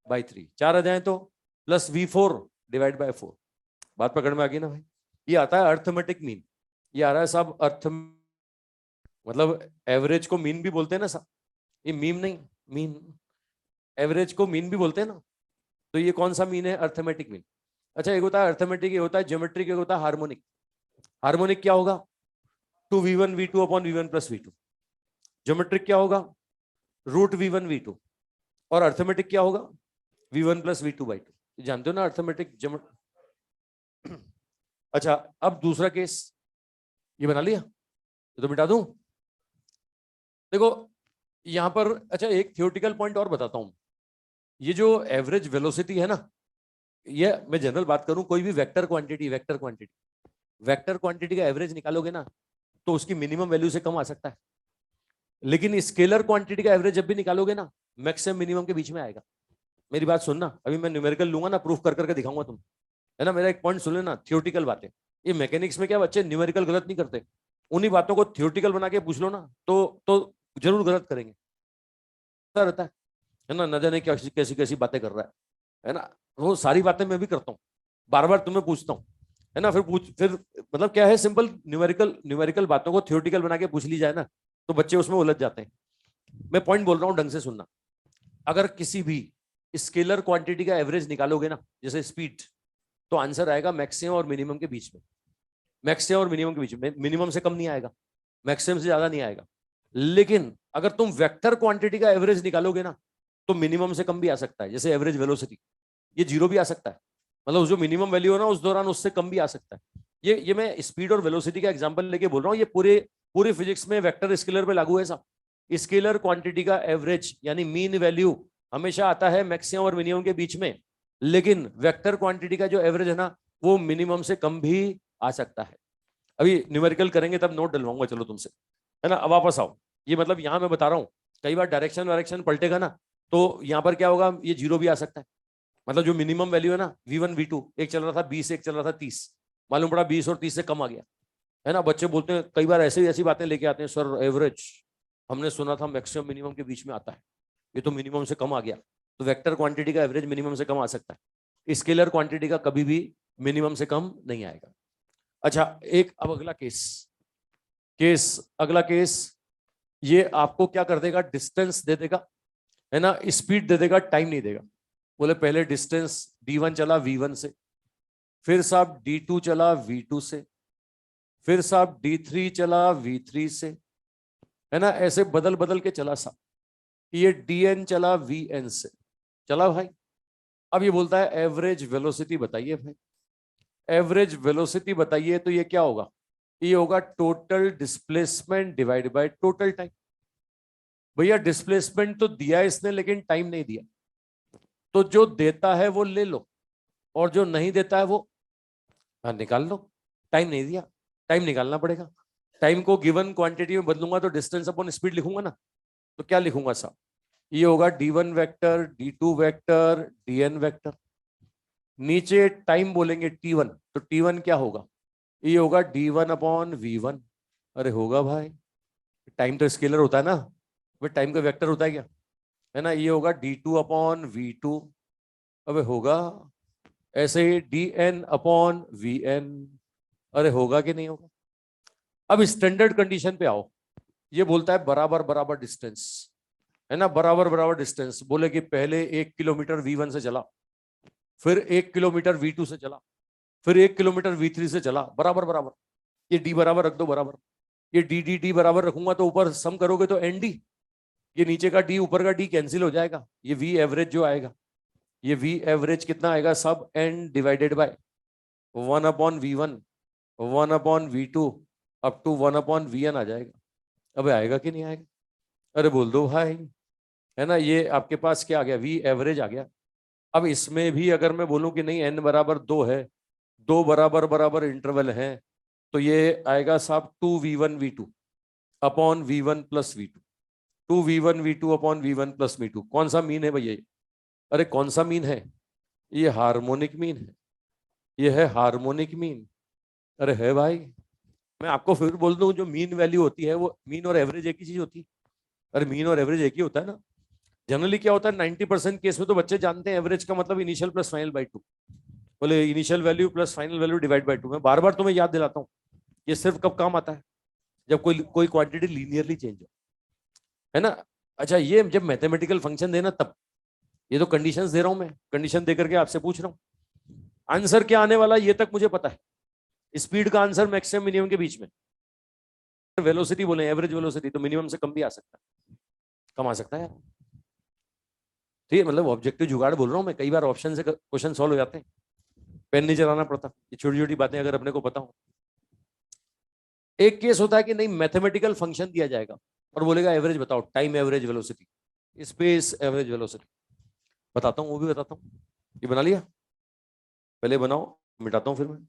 by 3, 4 आ जाए तो प्लस v4 डिवाइड बाय 4। बात पकड़ में आ गई ना भाई? ये आता है अर्थमेटिक मीन। ये आ रहा है साहब अर्थ, मतलब एवरेज को मीन भी बोलते हैं ना साहब, ये मीम नहीं, मीन। एवरेज को मीन भी बोलते हैं ना। तो ये कौन सा मीन है? Arithmetic mean. अच्छा एक होता है अर्थमेटिक, एक होता है ज्योमेट्रिक, एक होता है हार्मोनिक। हार्मोनिक क्या होगा? 2v1 v2 upon v1 plus v2। Geometric क्या होगा? Root v1 v2। और अर्थमेटिक क्या होगा? v1 plus v2 by 2। जानते हो ना अर्थमेटिक ज्योमेट्रिक। अच्छा अब दूसरा केस ये बना लिया, तो मिटा दूं। देखो यहां पर, अच्छा एक थियोरेटिकल पॉइंट और बताता हूं। ये जो एवरेज वेलोसिटी है ना, ये मैं जनरल बात करूं, कोई भी वेक्टर क्वांटिटी का एवरेज निकालोगे ना तो उसकी मिनिमम वैल्यू से कम आ सकता है। लेकिन स्केलर क्वांटिटी का एवरेज जब भी निकालोगे ना, मैक्सिमम मिनिमम के बीच में आएगा। मेरी बात सुनना, अभी मैं न्यूमेरिकल लूंगा ना, प्रूफ कर करके दिखाऊंगा तुम, है ना। मेरा एक पॉइंट सुन लेना, थियोरेटिकल बातें। ये मैकेनिक्स में क्या बच्चे न्यूमेरिकल गलत नहीं करते, उन्हीं बातों को थियोरेटिकल बना के पूछ लो ना तो जरूर गलत करेंगे। पता रहता है ना, न जाने कैसी कैसी कैसी बातें कर रहा है ना। वो सारी बातें मैं भी करता हूँ, बार बार तुम्हें पूछता हूँ, है ना। फिर मतलब क्या है, सिंपल न्यूमेरिकल न्यूमेरिकल बातों को थियोरेटिकल बना के पूछ ली जाए ना, तो बच्चे उसमें उलझ जाते हैं। मैं पॉइंट बोल रहा हूँ, ढंग से सुनना। अगर किसी भी स्केलर क्वांटिटी का एवरेज निकालोगे ना, जैसे स्पीड, तो आंसर आएगा मैक्सिमम और मिनिमम के बीच में। मैक्सिमम और मिनिमम के बीच में, मिनिमम से कम नहीं आएगा, मैक्सिमम से ज्यादा नहीं आएगा। लेकिन अगर तुम वेक्टर क्वांटिटी का एवरेज निकालोगे ना, तो मिनिमम से कम भी आ सकता है। जैसे एवरेज वेलोसिटी, ये 0 भी आ सकता है, मतलब जो मिनिमम वैल्यू है ना उस दौरान उससे कम भी आ सकता है। ये मैं स्पीड और वेलोसिटी का एग्जांपल लेके बोल रहा हूँ। ये पूरे फिजिक्स में वेक्टर स्केलर पे लागू है साहब। स्केलर क्वांटिटी का एवरेज यानी मीन वैल्यू हमेशा आता है मैक्सिमम और मिनिमम के बीच में, लेकिन वेक्टर क्वांटिटी का जो एवरेज है ना, वो मिनिमम से कम भी आ सकता है। अभी न्यूमेरिकल करेंगे तब नोट डलवाऊंगा, चलो तुमसे, है ना। अब वापस आओ, ये मतलब यहां मैं बता रहा हूँ, कई बार डायरेक्शन वायरेक्शन पलटेगा ना, तो यहाँ पर क्या होगा, ये 0 भी आ सकता है। मतलब जो मिनिमम वैल्यू है ना, v1 v2, एक चल रहा था 20, एक चल रहा था 30, मालूम पड़ा 20 और 30 से कम आ गया, है ना। बच्चे बोलते हैं कई बार ऐसी ऐसी बातें लेके आते हैं, सर एवरेज हमने सुना था मैक्सिमम मिनिमम के बीच में आता है, ये तो मिनिमम से कम आ गया। तो वेक्टर क्वांटिटी का एवरेज मिनिमम से कम आ सकता है, स्केलर क्वांटिटी का कभी भी मिनिमम से कम नहीं आएगा। अच्छा एक अब अगला अगला केस, ये आपको क्या कर देगा? डिस्टेंस दे देगा, है ना, स्पीड दे देगा, टाइम नहीं देगा। बोले पहले डिस्टेंस D1 चला V1 से, फिर साहब D2 चला V2 से, फिर साहब D3 चला V3 से, है ना, ऐसे बदल बदल के चला साहब। ये DN चला VN से, चला भाई। अब ये बोलता है एवरेज वेलोसिटी बताइए भाई, एवरेज वेलोसिटी बताइए, तो ये क्या होगा, ये होगा total displacement divide by total time. भैया डिस्प्लेसमेंट तो दिया है इसने लेकिन टाइम नहीं दिया, तो जो देता है वो ले लो और जो नहीं देता है वो हाँ निकाल लो। टाइम नहीं दिया, टाइम निकालना पड़ेगा। टाइम को गिवन क्वांटिटी में बदलूंगा तो डिस्टेंस अपॉन स्पीड लिखूंगा ना, तो क्या लिखूंगा साहब, ये होगा D1 vector, D2 vector, DN vector. नीचे टाइम बोलेंगे T1, तो T1 क्या होगा, ये होगा D1 अपॉन V1। अरे होगा भाई, टाइम तो स्केलर होता है ना, वे टाइम का वेक्टर होता है क्या, है ना। ये होगा D2 अपॉन V2। अबे होगा। ऐसे ही DN अपॉन VN। अरे होगा कि नहीं होगा। अब स्टैंडर्ड कंडीशन पे आओ, ये बोलता है बराबर बराबर डिस्टेंस, है ना, बराबर बराबर डिस्टेंस। बोले कि पहले 1 किलोमीटर V1 से चला, फिर 1 किलोमीटर V2 से चला, फिर 1 किलोमीटर V3 से चला, बराबर बराबर। ये D बराबर रख दो बराबर, ये D बराबर रखूंगा तो ऊपर सम करोगे तो ND, ये नीचे का D ऊपर का D कैंसिल हो जाएगा, ये V एवरेज जो आएगा, ये V एवरेज कितना आएगा सब N divided by 1/V1, 1/V2 up to 1/VN आ जाएगा। अबे आएगा कि नहीं आएगा, अरे बोल दो भाई, है ना। ये आपके पास क्या आ गया, V एवरेज आ गया। अब इसमें भी अगर मैं बोलूं कि नहीं N बराबर 2 है, दो बराबर बराबर इंटरवल है, तो ये आएगा साहब 2V1V2 upon V1 plus V2, 2V1V2 upon V1 plus V2। कौन सा मीन है भैया ये, अरे कौन सा मीन है, ये हार्मोनिक मीन है, ये है हार्मोनिक मीन। अरे है भाई, मैं आपको फिर बोल दूं जो मीन वैल्यू होती है वो मीन और एवरेज एक ही चीज होती है। अरे मीन और एवरेज एक ही होता है ना। जनरली क्या होता है 90% केस में तो बच्चे जानते हैं एवरेज का मतलब initial plus final by two. बोले initial value plus final value divide by two. मैं बार बार तुम्हें याद दिलाता हूँ, ये सिर्फ कब काम आता है, जब कोई कोई क्वांटिटी लीनियरली चेंज हो, है ना। अच्छा ये जब मैथमेटिकल फंक्शन देना तब, ये तो कंडीशंस दे रहा हूं मैं, कंडीशन दे करके आपसे पूछ रहा हूँ। आंसर क्या आने वाला ये तक मुझे पता है, स्पीड का आंसर मैक्सिमम मिनिमम के बीच में। वेलोसिटी बोले एवरेज वेलोसिटी तो मिनिमम से कम भी आ सकता है, कम आ सकता है यार। ठीक है, मतलब ऑब्जेक्टिव जुगाड़ बोल रहा हूँ मैं, कई बार ऑप्शन से क्वेश्चन सॉल्व हो जाते हैं, पेन नहीं चलाना पड़ता, ये छोटी छोटी बातें अगर अपने को पता हो। एक केस होता है कि नहीं मैथमेटिकल फंक्शन दिया जाएगा और बोलेगा एवरेज बताओ, time average velocity, space average velocity. बताता हूँ, वो भी बताता हूँ। ये बना लिया, पहले बनाओ, मिटाता हूँ फिर मैं।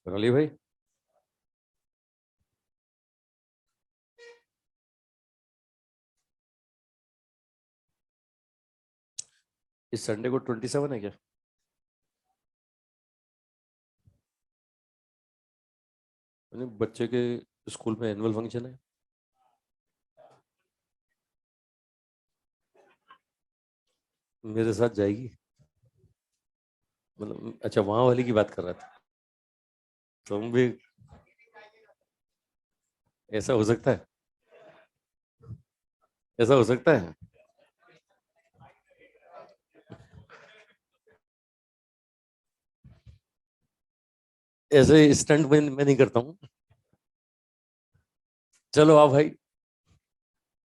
बना लिया भाई। इस संडे को 27 है क्या, बच्चे के स्कूल में एनुअल फंक्शन है। मेरे साथ जाएगी, मतलब अच्छा वहां वाली की बात कर रहा था, तुम भी, ऐसा हो सकता है, ऐसा हो सकता है। ऐसे स्टंट मैं नहीं करता हूँ। चलो आओ भाई,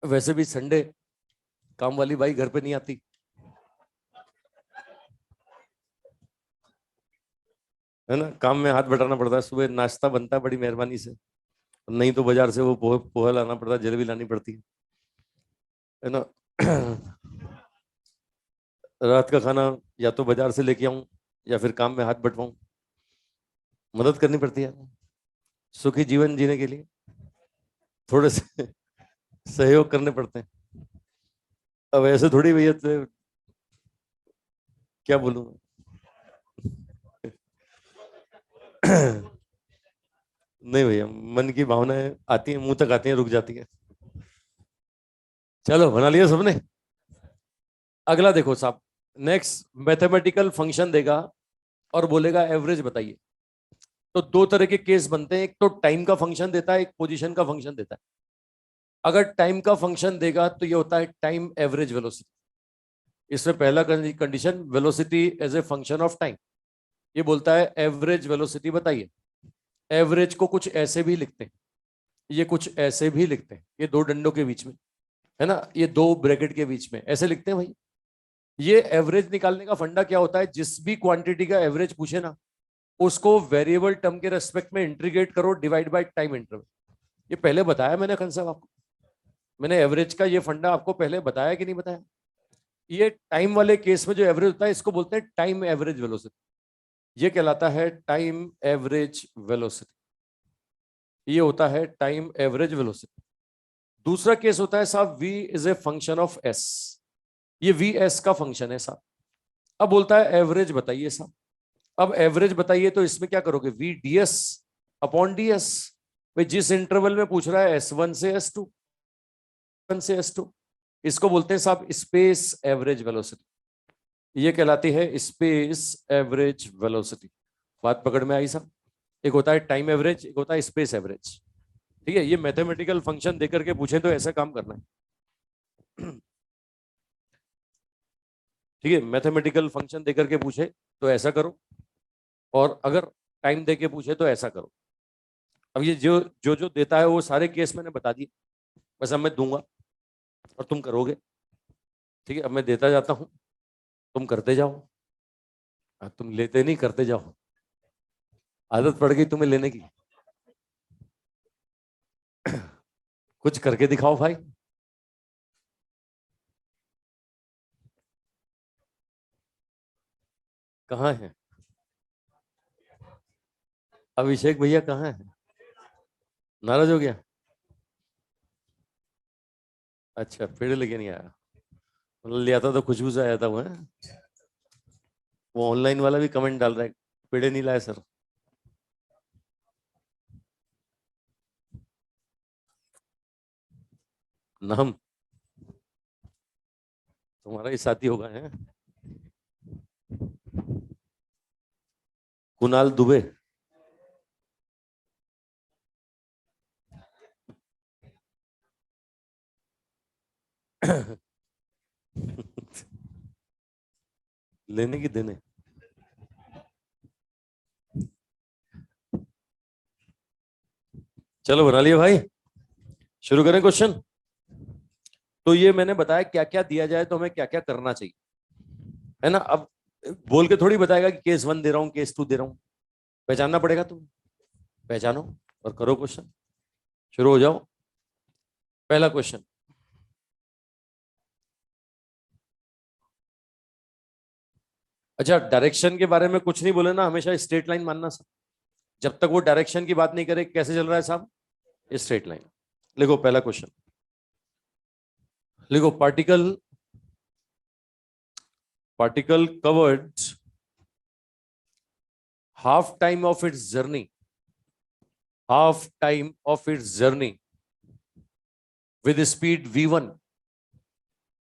वैसे भी संडे काम वाली बाई घर पे नहीं आती, है ना, काम में हाथ बटाना पड़ता है, सुबह नाश्ता बनता है बड़ी मेहरबानी से, नहीं तो बाजार से वो पोहा लाना पड़ता है, जलेबी लानी पड़ती है ना। रात का खाना या तो बाजार से लेके आऊं या फिर काम में हाथ बटवाऊं, मदद करनी पड़ती है सुखी जीवन जीने के लिए, थोड़े से सहयोग करने पड़ते हैं। अब ऐसे थोड़ी भैया तो क्या बोलूं। नहीं भैया, मन की भावनाएं आती हैं, मुंह तक आती हैं, रुक जाती हैं। चलो बना लिया सबने। अगला देखो साहब, नेक्स्ट मैथमेटिकल फंक्शन देगा और बोलेगा एवरेज बताइए। तो दो तरह के केस बनते हैं, एक तो टाइम का फंक्शन देता है, एक पोजीशन का फंक्शन देता है। अगर टाइम का फंक्शन देगा तो ये होता है टाइम एवरेज वेलोसिटी। इसमें पहला condition velocity as a function of time, ये बोलता है एवरेज वेलोसिटी बताइए। एवरेज को कुछ ऐसे भी लिखते हैं, ये कुछ ऐसे भी लिखते हैं, ये दो डंडों के बीच में है ना, ये दो ब्रैकेट के बीच में ऐसे लिखते हैं भाई। ये एवरेज निकालने का फंडा क्या होता है, जिस भी क्वांटिटी का एवरेज पूछे ना, उसको वेरिएबल टर्म के रेस्पेक्ट में इंटीग्रेट करो, डिवाइड बाय टाइम इंटरवल। ये पहले बताया मैंने खन साहब आपको, मैंने एवरेज का ये फंडा आपको पहले बताया कि नहीं बताया। ये टाइम वाले केस में जो एवरेज होता है इसको बोलते हैं टाइम एवरेज वेलोसिटी, ये कहलाता है टाइम एवरेज वेलोसिटी, ये होता है टाइम एवरेज वेलोसिटी। दूसरा केस होता है साहब v is a function of s, ये वी एस का फंक्शन है साहब। अब बोलता है एवरेज बताइए साहब। अब एवरेज बताइए तो इसमें क्या करोगे, V D S upon D S. भाई जिस इंटरवल में पूछ रहा है S1 से S2, से S2, इसको बोलते हैं साहब स्पेस एवरेज वेलोसिटी, ये कहलाती है स्पेस एवरेज वेलोसिटी। बात पकड़ में आई साहब। एक होता है टाइम एवरेज, एक होता है स्पेस एवरेज। ठीक है, ये मैथमेटिकल फंक्शन देकर के पूछे तो ऐसा काम करना है। ठीक है, मैथमेटिकल फंक्शन देकर के पूछे तो ऐसा करो, और अगर टाइम दे के पूछे तो ऐसा करो। अब ये जो जो जो देता है वो सारे केस मैंने बता दिए, बस अब मैं दूंगा और तुम करोगे। ठीक है, अब मैं देता जाता हूं, तुम करते जाओ। तुम लेते नहीं, करते जाओ, आदत पड़ गई तुम्हें लेने की। कुछ करके दिखाओ भाई। कहाँ है अभिषेक भैया, कहाँ है? नाराज हो गया? अच्छा, पेड़ लेके नहीं आया, मतलब ले आता तो खुशबू से आया था वो, है? वो ऑनलाइन वाला भी कमेंट डाल रहा है, पेड़े नहीं लाए सर। नाम तुम्हारा ही साथी होगा, है? कुणाल दुबे। लेने की देने। चलो बना लिया भाई, शुरू करें क्वेश्चन। तो ये मैंने बताया क्या क्या दिया जाए तो हमें क्या क्या करना चाहिए, है ना। अब बोल के थोड़ी बताएगा कि केस 1 दे रहा हूं, केस 2 दे रहा हूं, पहचानना पड़ेगा। तुम पहचानो और करो क्वेश्चन। शुरू हो जाओ। पहला क्वेश्चन, अच्छा डायरेक्शन के बारे में कुछ नहीं बोले ना, हमेशा स्ट्रेट लाइन मानना सब। जब तक वो डायरेक्शन की बात नहीं करे कैसे चल रहा है साहब, स्ट्रेट लाइन। लिखो पहला क्वेश्चन, लिखो particle, particle covered half time of its journey, half time of its journey with speed v1,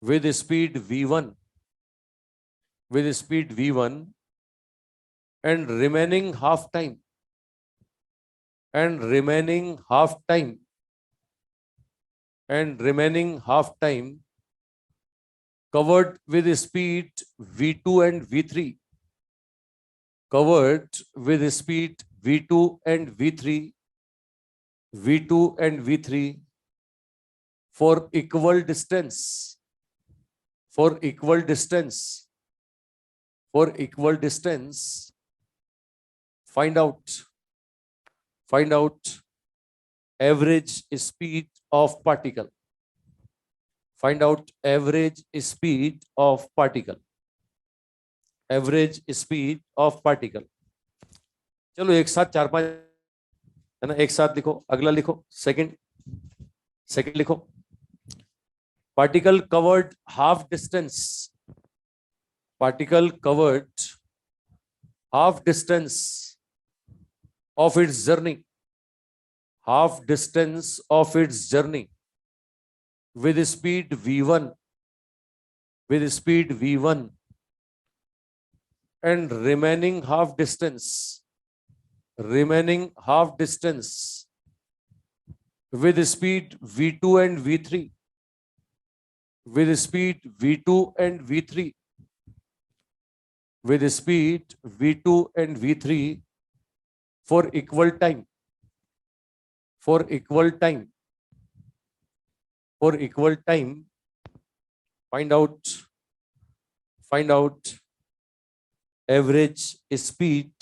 with speed v1, with speed v1, and remaining half time, and remaining half time, and remaining half time covered with speed v2 and v3, covered with speed v2 and v3, v2 and v3 for equal distance, for equal distance, for equal distance, find out, find out average speed of particle. Find out average speed of particle. Average speed of particle. चलो एक साथ चार पांच है ना, एक साथ लिखो, अगला लिखो, सेकंड लिखो. Particle covered half distance. Particle covered half distance of its journey. Half distance of its journey with speed v1. With speed v1 and remaining half distance. Remaining half distance with speed v2 and v3. With speed v2 and v3. With speed v2 and v3 for equal time. For equal time. For equal time. Find out average speed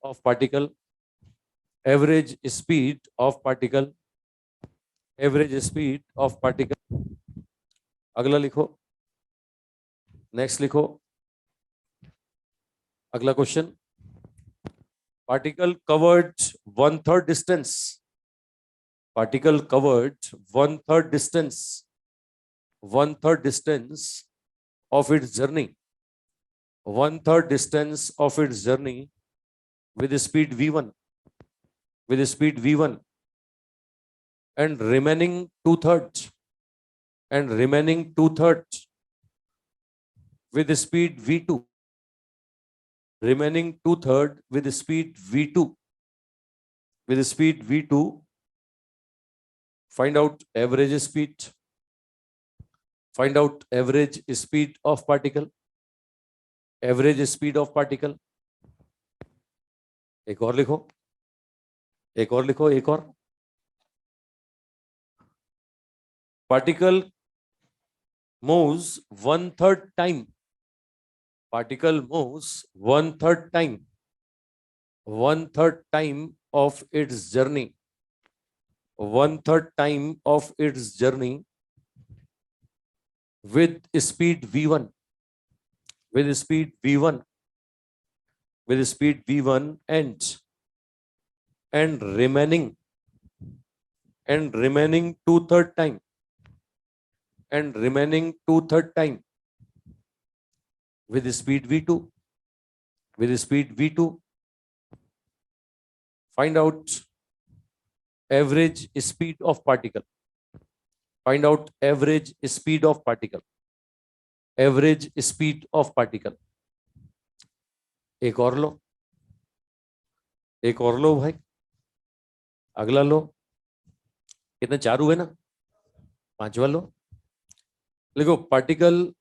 of particle. Average speed of particle. Average speed of particle. अगला लिखो, next लिखो, अगला question. Particle covered 1/3 distance. Particle covered 1/3 distance. 1/3 distance of its journey. 1/3 distance of its journey with speed v1. With speed v1 and remaining 2/3. And remaining 2/3 with speed v2. Remaining 2/3 with speed v2. With speed v2. Find out average speed. Find out average speed of particle. Average speed of particle. एक और लिखो, एक और लिखो, एक और. Particle moves 1/3 time. Particle moves 1/3 time. 1/3 time of its journey. 1/3 time of its journey with speed v1. With speed v1. With speed v1 and remaining 2/3 time. And remaining 2/3 time with speed v2. With speed v2. Find out average speed of particle. Find out average speed of particle. Average speed of particle. एक और लो, एक और लो भाई, अगला लो. कितने, चार हुए ना, पांचवा लो. लिखो, particle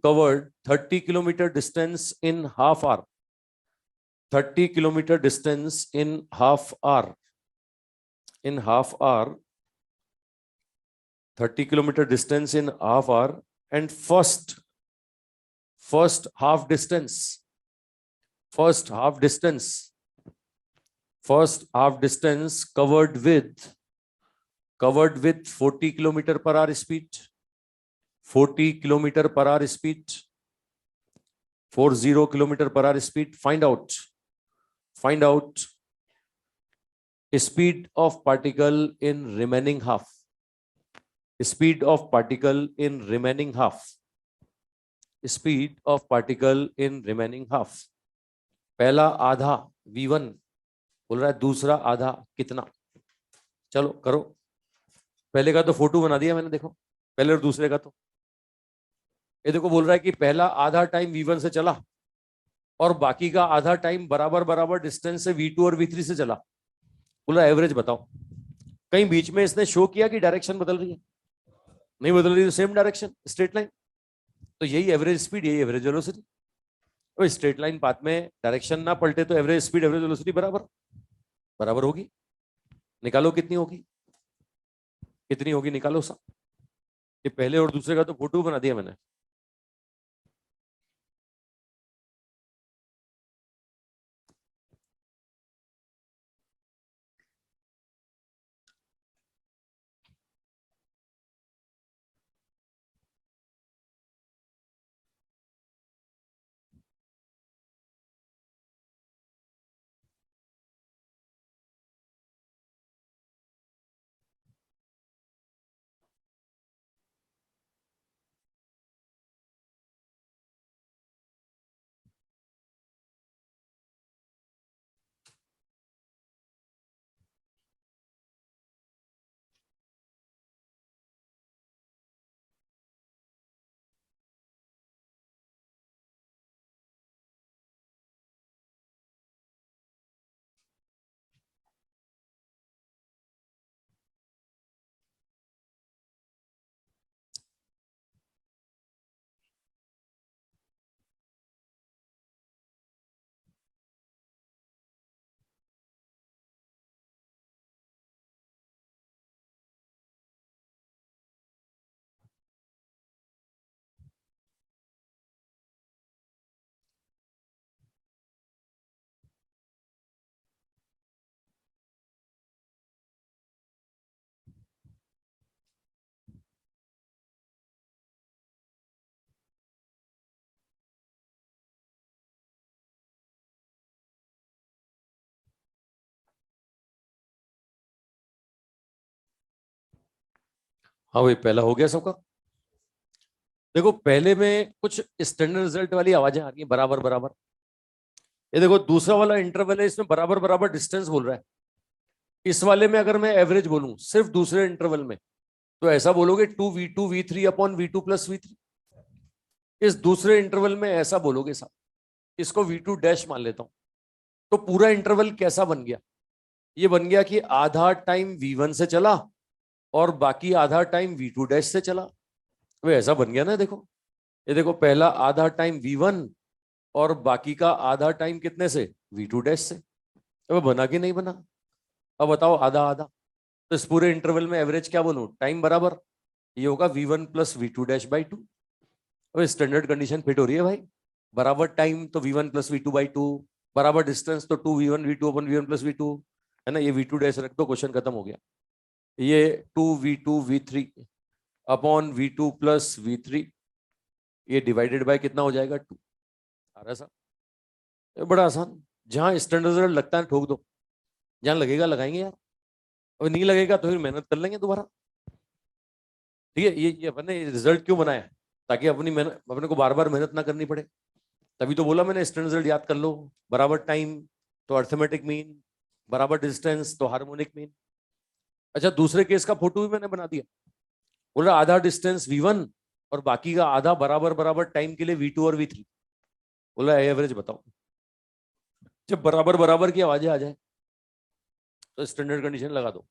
covered 30 kilometer distance in half hour. 30 kilometer distance in half hour. In half hour. 30 kilometer distance in half hour. And first half distance. First half distance covered with 40 kilometer per hour speed. 40 kilometer per hour speed. 40 kilometer per hour speed. Find out speed of particle in remaining half. Speed of particle in remaining half. Speed of particle in remaining half. पहला आधा v1 बोल रहा है, दूसरा आधा कितना. चलो करो. पहले का तो फोटो बना दिया मैंने, देखो पहले और दूसरे का. तो ये देखो, बोल रहा है कि पहला आधा टाइम v1 से चला और बाकी का आधा टाइम बराबर डिस्टेंस से v2 और v3 से चला. बोला एवरेज बताओ. कहीं बीच में इसने शो किया कि डायरेक्शन बदल रही है? नहीं बदल रही, तो सेम डायरेक्शन, स्ट्रेट लाइन. तो यही एवरेज स्पीड, यही एवरेज वेलोसिटी. और स्ट्रेट लाइन पाथ में डायरेक्शन ना पलटे तो एवरेज स्पीड एवरेज वेलोसिटी बराबर होगी. निकालो कितनी होगी, निकालो सा. ये पहले और दूसरे का तो फोटो बना दिया मैंने. हाँ भाई, पहला हो गया सबका। देखो पहले में कुछ स्टैंडर्ड रिजल्ट वाली आवाजें आ रही हैं, बराबर बराबर। ये देखो दूसरा वाला इंटरवल है, इसमें बराबर बराबर डिस्टेंस बोल रहा है। इस वाले में अगर मैं एवरेज बोलूं सिर्फ दूसरे इंटरवल में, तो ऐसा बोलोगे 2v2v3 अपॉन v2 + v3। इस दूसरे इंटरवल में ऐसा बोलोगे साहब, इसको v2 डैश मान लेता हूं। तो पूरा इंटरवल कैसा बन गया? ये बन गया कि आधा टाइम v1 से चला और बाकी आधा टाइम v2 डैश से चला। वो ऐसा बन गया ना, देखो ये देखो, पहला आधा टाइम v1 और बाकी का आधा टाइम कितने से, v2 डैश से। अब बना कि नहीं बना? अब बताओ, आधा आधा। तो इस पूरे इंटरवल में एवरेज क्या बोलूं, टाइम बराबर, ये होगा v1 + v2 डैश/2। अब स्टैंडर्ड कंडीशन फिट हो रही है भाई। बराबर टाइम तो v1 + v2/2, बराबर डिस्टेंस तो 2v1v2/v1 + v2, है ना। ये v2 डैश रख दो, क्वेश्चन खत्म हो गया। ये 2v2v3 अपॉन v2 + v3, ये डिवाइडेड बाय कितना हो जाएगा, 2। आ रहा सा, ये बड़ा आसान। जहां स्टैंडर्ड लगता है ठोक दो, जहां लगेगा लगाएंगे यार, और नहीं लगेगा तो फिर मेहनत कर लेंगे दोबारा। ठीक है, ये अपन ने रिजल्ट क्यों बनाया, ताकि अपनी मेहनत, अपने को बार बार मेहनत ना करनी पड़े। तभी तो बोला मैंने, स्टैंडर्ड रिजल्ट याद कर लो। बराबर टाइम तो अर्थमेटिक मीन, बराबर डिस्टेंस तो हार्मोनिक मीन। अच्छा, दूसरे केस का फोटो भी मैंने बना दिया। बोला आधा डिस्टेंस v1 और बाकी का आधा बराबर बराबर टाइम के लिए v2 और v3। बोला एवरेज बताओ। जब बराबर बराबर की आवाजें आ जाए तो स्टैंडर्ड कंडीशन लगा दो।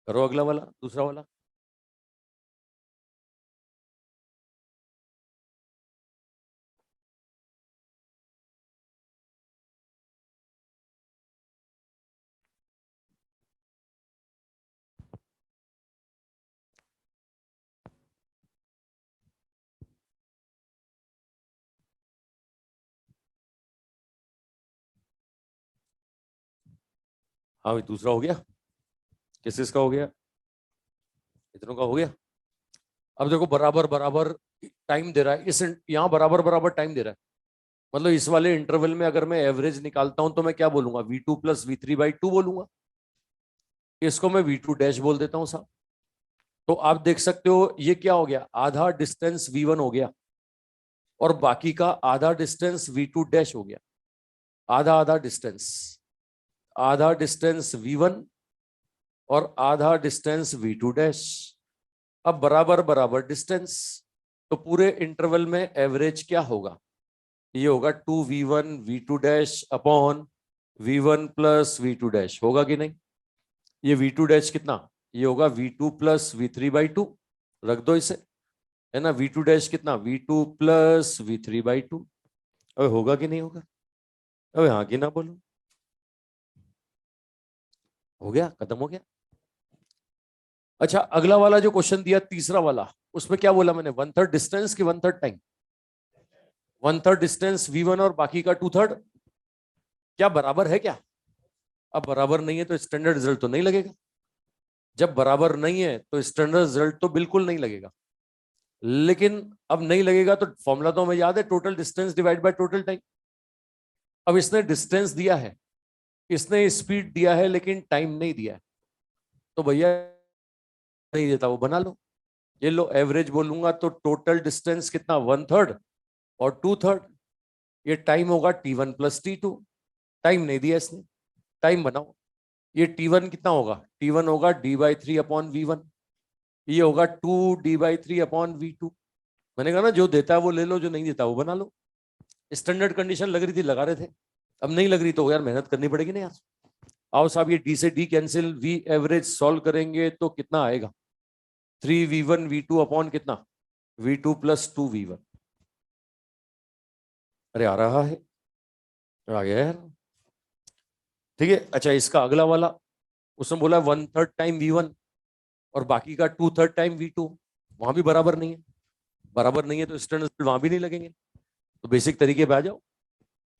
करो अगला वाला, दूसरा वाला। हाँ भाई, दूसरा हो गया। किस किस का हो गया? इतनों का हो गया। अब देखो, बराबर बराबर टाइम दे रहा है, इस यहाँ बराबर बराबर टाइम दे रहा है। मतलब इस वाले इंटरवल में अगर मैं एवरेज निकालता हूं तो मैं क्या बोलूंगा, v2 + v3/2 बोलूंगा। इसको मैं v2 डैश बोल देता हूं साहब। तो आप देख सकते हो ये क्या हो गया, आधा डिस्टेंस v1 हो गया और बाकी का आधा डिस्टेंस v2 डैश हो गया। आधा आधा डिस्टेंस, आधा डिस्टेंस v1 और आधा डिस्टेंस v2 डैश। अब बराबर बराबर डिस्टेंस, तो पूरे इंटरवल में एवरेज क्या होगा, ये होगा 2v1 v2 dash upon v1 + v2 dash. होगा कि नहीं? ये v2 डैश कितना, ये होगा v2 + v3/2। रख दो इसे, है ना। v2 डैश कितना, v2 + v3/2। अबे होगा कि नहीं होगा? अबे हाँ कि ना बोलो। हो गया, खत्म हो गया। अच्छा, अगला वाला जो क्वेश्चन दिया तीसरा वाला, उसमें क्या बोला मैंने, 1/3 डिस्टेंस की 1/3 टाइम। 1/3 डिस्टेंस v1 और बाकी का 2/3, क्या बराबर है क्या? अब बराबर नहीं है तो स्टैंडर्ड रिजल्ट तो नहीं लगेगा। जब बराबर नहीं है तो स्टैंडर्ड रिजल्ट तो बिल्कुल नहीं लगेगा। लेकिन अब नहीं लगेगा तो फॉर्मूला तो हमें याद है, total distance divide by total time. अब इसने डिस्टेंस दिया है, इसने स्पीड दिया है, लेकिन टाइम नहीं दिया है। तो भैया नहीं देता वो बना लो। ये लो, एवरेज बोलूंगा तो टोटल डिस्टेंस कितना, 1/3 और 2/3। ये टाइम होगा t1 + t2। टाइम नहीं दिया इसने, टाइम बनाओ। ये t1 कितना होगा, t1 होगा d/3 अपॉन v1। ये होगा 2d/3 अपॉन v2। मैंने कहा ना, जो देता है वो ले लो, जो नहीं देता वो बना लो। स्टैंडर्ड कंडीशन लग रही थी, लगा रहे थे। अब नहीं लग रही तो यार मेहनत करनी पड़ेगी ना यार। आओ साहब, ये डी से D cancel, V average solve करेंगे तो कितना आएगा, 3v1v2 अपॉन कितना, v2 + 2v1। अरे आ रहा है, आ गया यार। ठीक है, अच्छा इसका अगला वाला, उसने बोला 1/3 टाइम v1 और बाकी का 2/3 टाइम v2। वहां भी बराबर नहीं है। बराबर नहीं है तो स्टैंडर्ड वहां भी नहीं लगेंगे। तो बेसिक तरीके पे आ जाओ,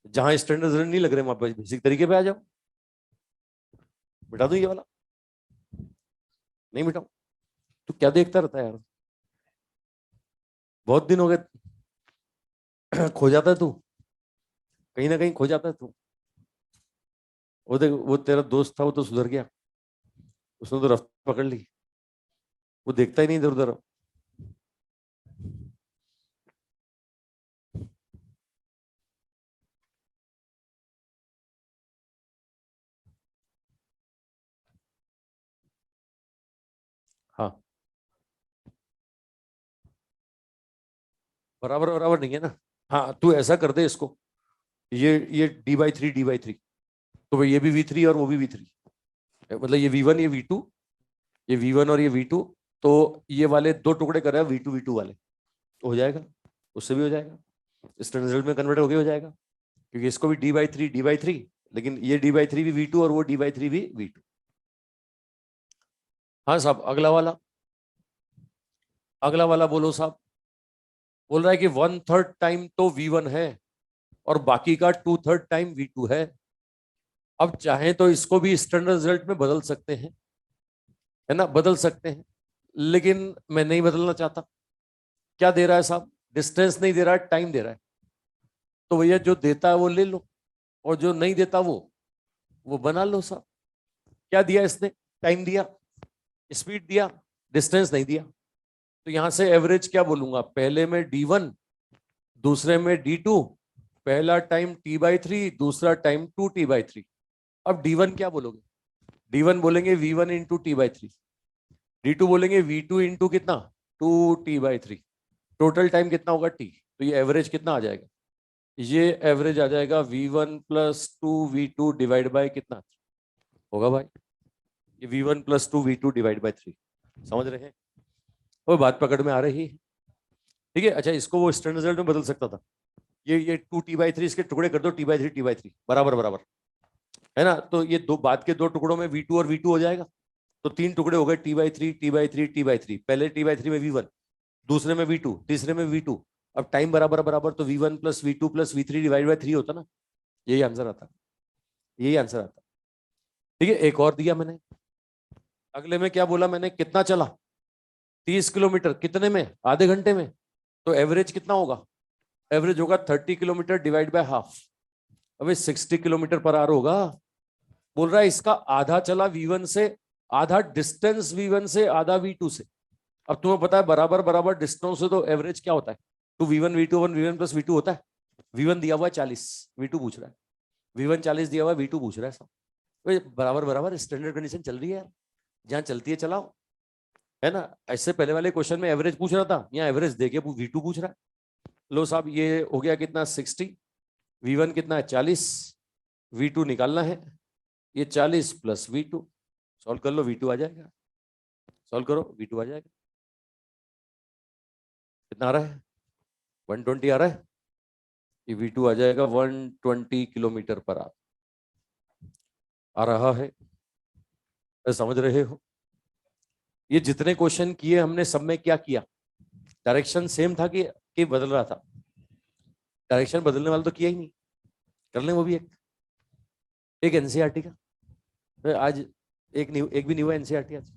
जहां स्टैंडर्ड नहीं लग रहे वहां पर बेसिक तरीके पे आ जाओ। बिठा दो ये वाला, नहीं बिठाऊं? तू क्या देखता रहता है यार, बहुत दिन हो गए। खो जाता है तू, कहीं ना कहीं खो जाता है तू। वो देख, वो तेरा दोस्त था वो तो सुधर गया, उसने तो रफ्तार पकड़ ली। वो देखता ही नहीं इधर उधर। हाँ, बराबर बराबर नहीं है ना। हाँ, तू ऐसा कर दे इसको, ये d/3 तो भाई ये भी v3 और वो भी v3, मतलब ये v1 ये v2, ये v1 और ये v2, तो ये वाले दो टुकड़े कर रहा है v2 v2 वाले, हो जाएगा, उससे भी हो जाएगा, स्टैंडर्ड रिजल्ट में कन्वर्ट होके हो जाएगा, क्योंकि इसको भी d/3 लेकिन ये d/3 भी v2 और वो d/3 भी v2। हाँ साहब, अगला वाला बोलो साहब। बोल रहा है कि 1/3 टाइम तो v1 है और बाकी का 2/3 टाइम v2 है। अब चाहे तो इसको भी स्टैंडर्ड रिजल्ट में बदल सकते हैं, है ना, बदल सकते हैं, लेकिन मैं नहीं बदलना चाहता। क्या दे रहा है साहब? डिस्टेंस नहीं दे रहा है, टाइम दे रहा है। तो भैया जो देता है वो ले लो, और जो नहीं देता वो बना लो साहब। क्या दिया इसने? टाइम दिया, स्पीड दिया, डिस्टेंस नहीं दिया। तो यहां से एवरेज क्या बोलूंगा? पहले में d1, दूसरे में d2, पहला टाइम t/3, दूसरा टाइम 2t/3। अब d1 क्या बोलोगे? d1 बोलेंगे v1 इंटू t/3, d2 बोलेंगे v2 इंटू कितना, 2t/3। टोटल टाइम कितना होगा t, तो ये एवरेज कितना आ जाएगा? ये एवरेज आ जाएगा v1 plus 2v2 divide by कितना होगा भाई? ये v1 plus 2v2 divide by 3। समझ रहे हैं? वो बात पकड़ में आ रही है? ठीक है, अच्छा, इसको वो स्टैंडर्ड रिजल्ट में बदल सकता था। ये 2t/3 इसके टुकड़े कर दो, t/3 बराबर बराबर, है ना? तो ये दो बाद के दो टुकड़ों में v2 और v2 हो जाएगा, तो तीन टुकड़े हो गए, t/3 पहले t/3 में v1, दूसरे में v2, तीसरे में v2। अब टाइम बराबर बराबर, तो v1 plus v2 plus v3 divide by 3 होता ना। यही आंसर आता, यही आंसर आता। ठीक है, एक और दिया मैंने। अगले में क्या बोला मैंने? कितना चला? 30 किलोमीटर। कितने में? आधे घंटे में। तो एवरेज कितना होगा? एवरेज होगा 30 किलोमीटर डिवाइड बाय हाफ। अबे 60 किलोमीटर पर आवर होगा। बोल रहा है इसका आधा चला v1 से, आधा डिस्टेंस v1 से, आधा v2 से। अब तुम्हें पता है बराबर बराबर डिस्टेंस से तो एवरेज क्या होता है? टू v1 प्लस v2 होता है। v1 दिया हुआ है 40, v2 पूछ रहा है, v1 40 दिया हुआ है, v2 पूछ रहा है सब। बराबर बराबर स्टैंडर्ड कंडीशन चल रही है यार, जहां चलती है चलाओ, है ना? ऐसे पहले वाले क्वेश्चन में एवरेज पूछ रहा था, यहाँ एवरेज देके v2 पूछ रहा है। लो साहब, ये हो गया कितना? 60, v1 कितना है? 40, v2 निकालना है, ये 40 प्लस v2, सॉल्व कर लो, v2 आ जाएगा। सॉल्व करो, v2 आ जाएगा। कितना आ रहा है? 120 आ रहा है। ये v2 आ जाएगा 120 किलोमीटर पर आ रहा है। समझ रहे हो? ये जितने क्वेश्चन किए हमने, सब में क्या किया? डायरेक्शन सेम था कि बदल रहा था? डायरेक्शन बदलने वाला तो किया ही नहीं। कर लें वो भी एक एनसीईआरटी का। आज एक भी नहीं हुआ एनसीईआरटी आज।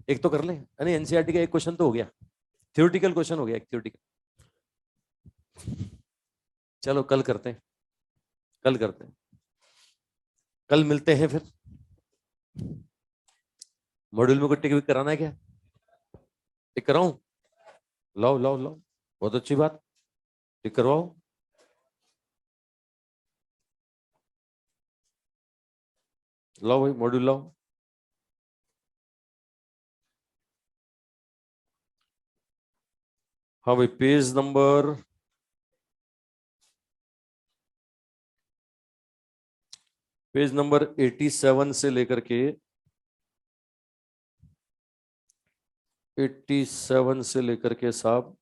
एक तो कर लें, यानी एनसीईआरटी का एक क्वेश्चन तो हो गया, थ्योरेटिकल क्वेश्चन हो गया, एक थ्योरेटिकल। चलो कल करते हैं, कल करते हैं, कल मिलते हैं फिर। मॉड्यूल में कोई टिक विक कराना है क्या? टिक कराऊं? लाओ लाओ लाओ, बहुत अच्छी बात, टिक करवाओ। लाओ भाई, मॉड्यूल लाओ। हाँ भाई, पेज नंबर 87 से लेकर के 87 से लेकर के साहब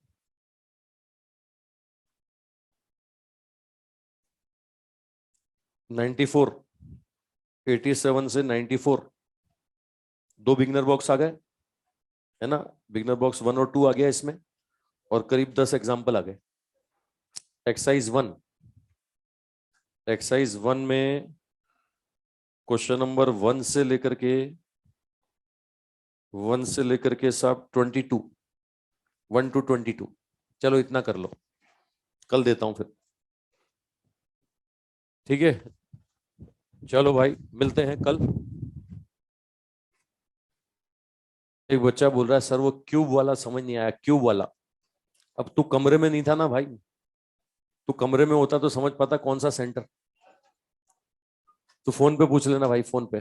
94, 87 से 94, दो बिगनर बॉक्स आ गए, है ना? बिगनर बॉक्स 1 और 2 आ गया इसमें, और करीब 10 एग्जाम्पल आ गए। एक्सरसाइज 1 में क्वेश्चन नंबर 1 से लेकर के साहब 22, 1 to 22। चलो इतना कर लो, कल देता हूं फिर। ठीक है, चलो भाई, मिलते हैं कल। एक बच्चा बोल रहा है सर वो क्यूब वाला समझ नहीं आया, क्यूब वाला। अब तू कमरे में नहीं था ना भाई, तू कमरे में होता तो समझ पाता कौन सा सेंटर। तू फोन पे पूछ लेना भाई, फोन पे।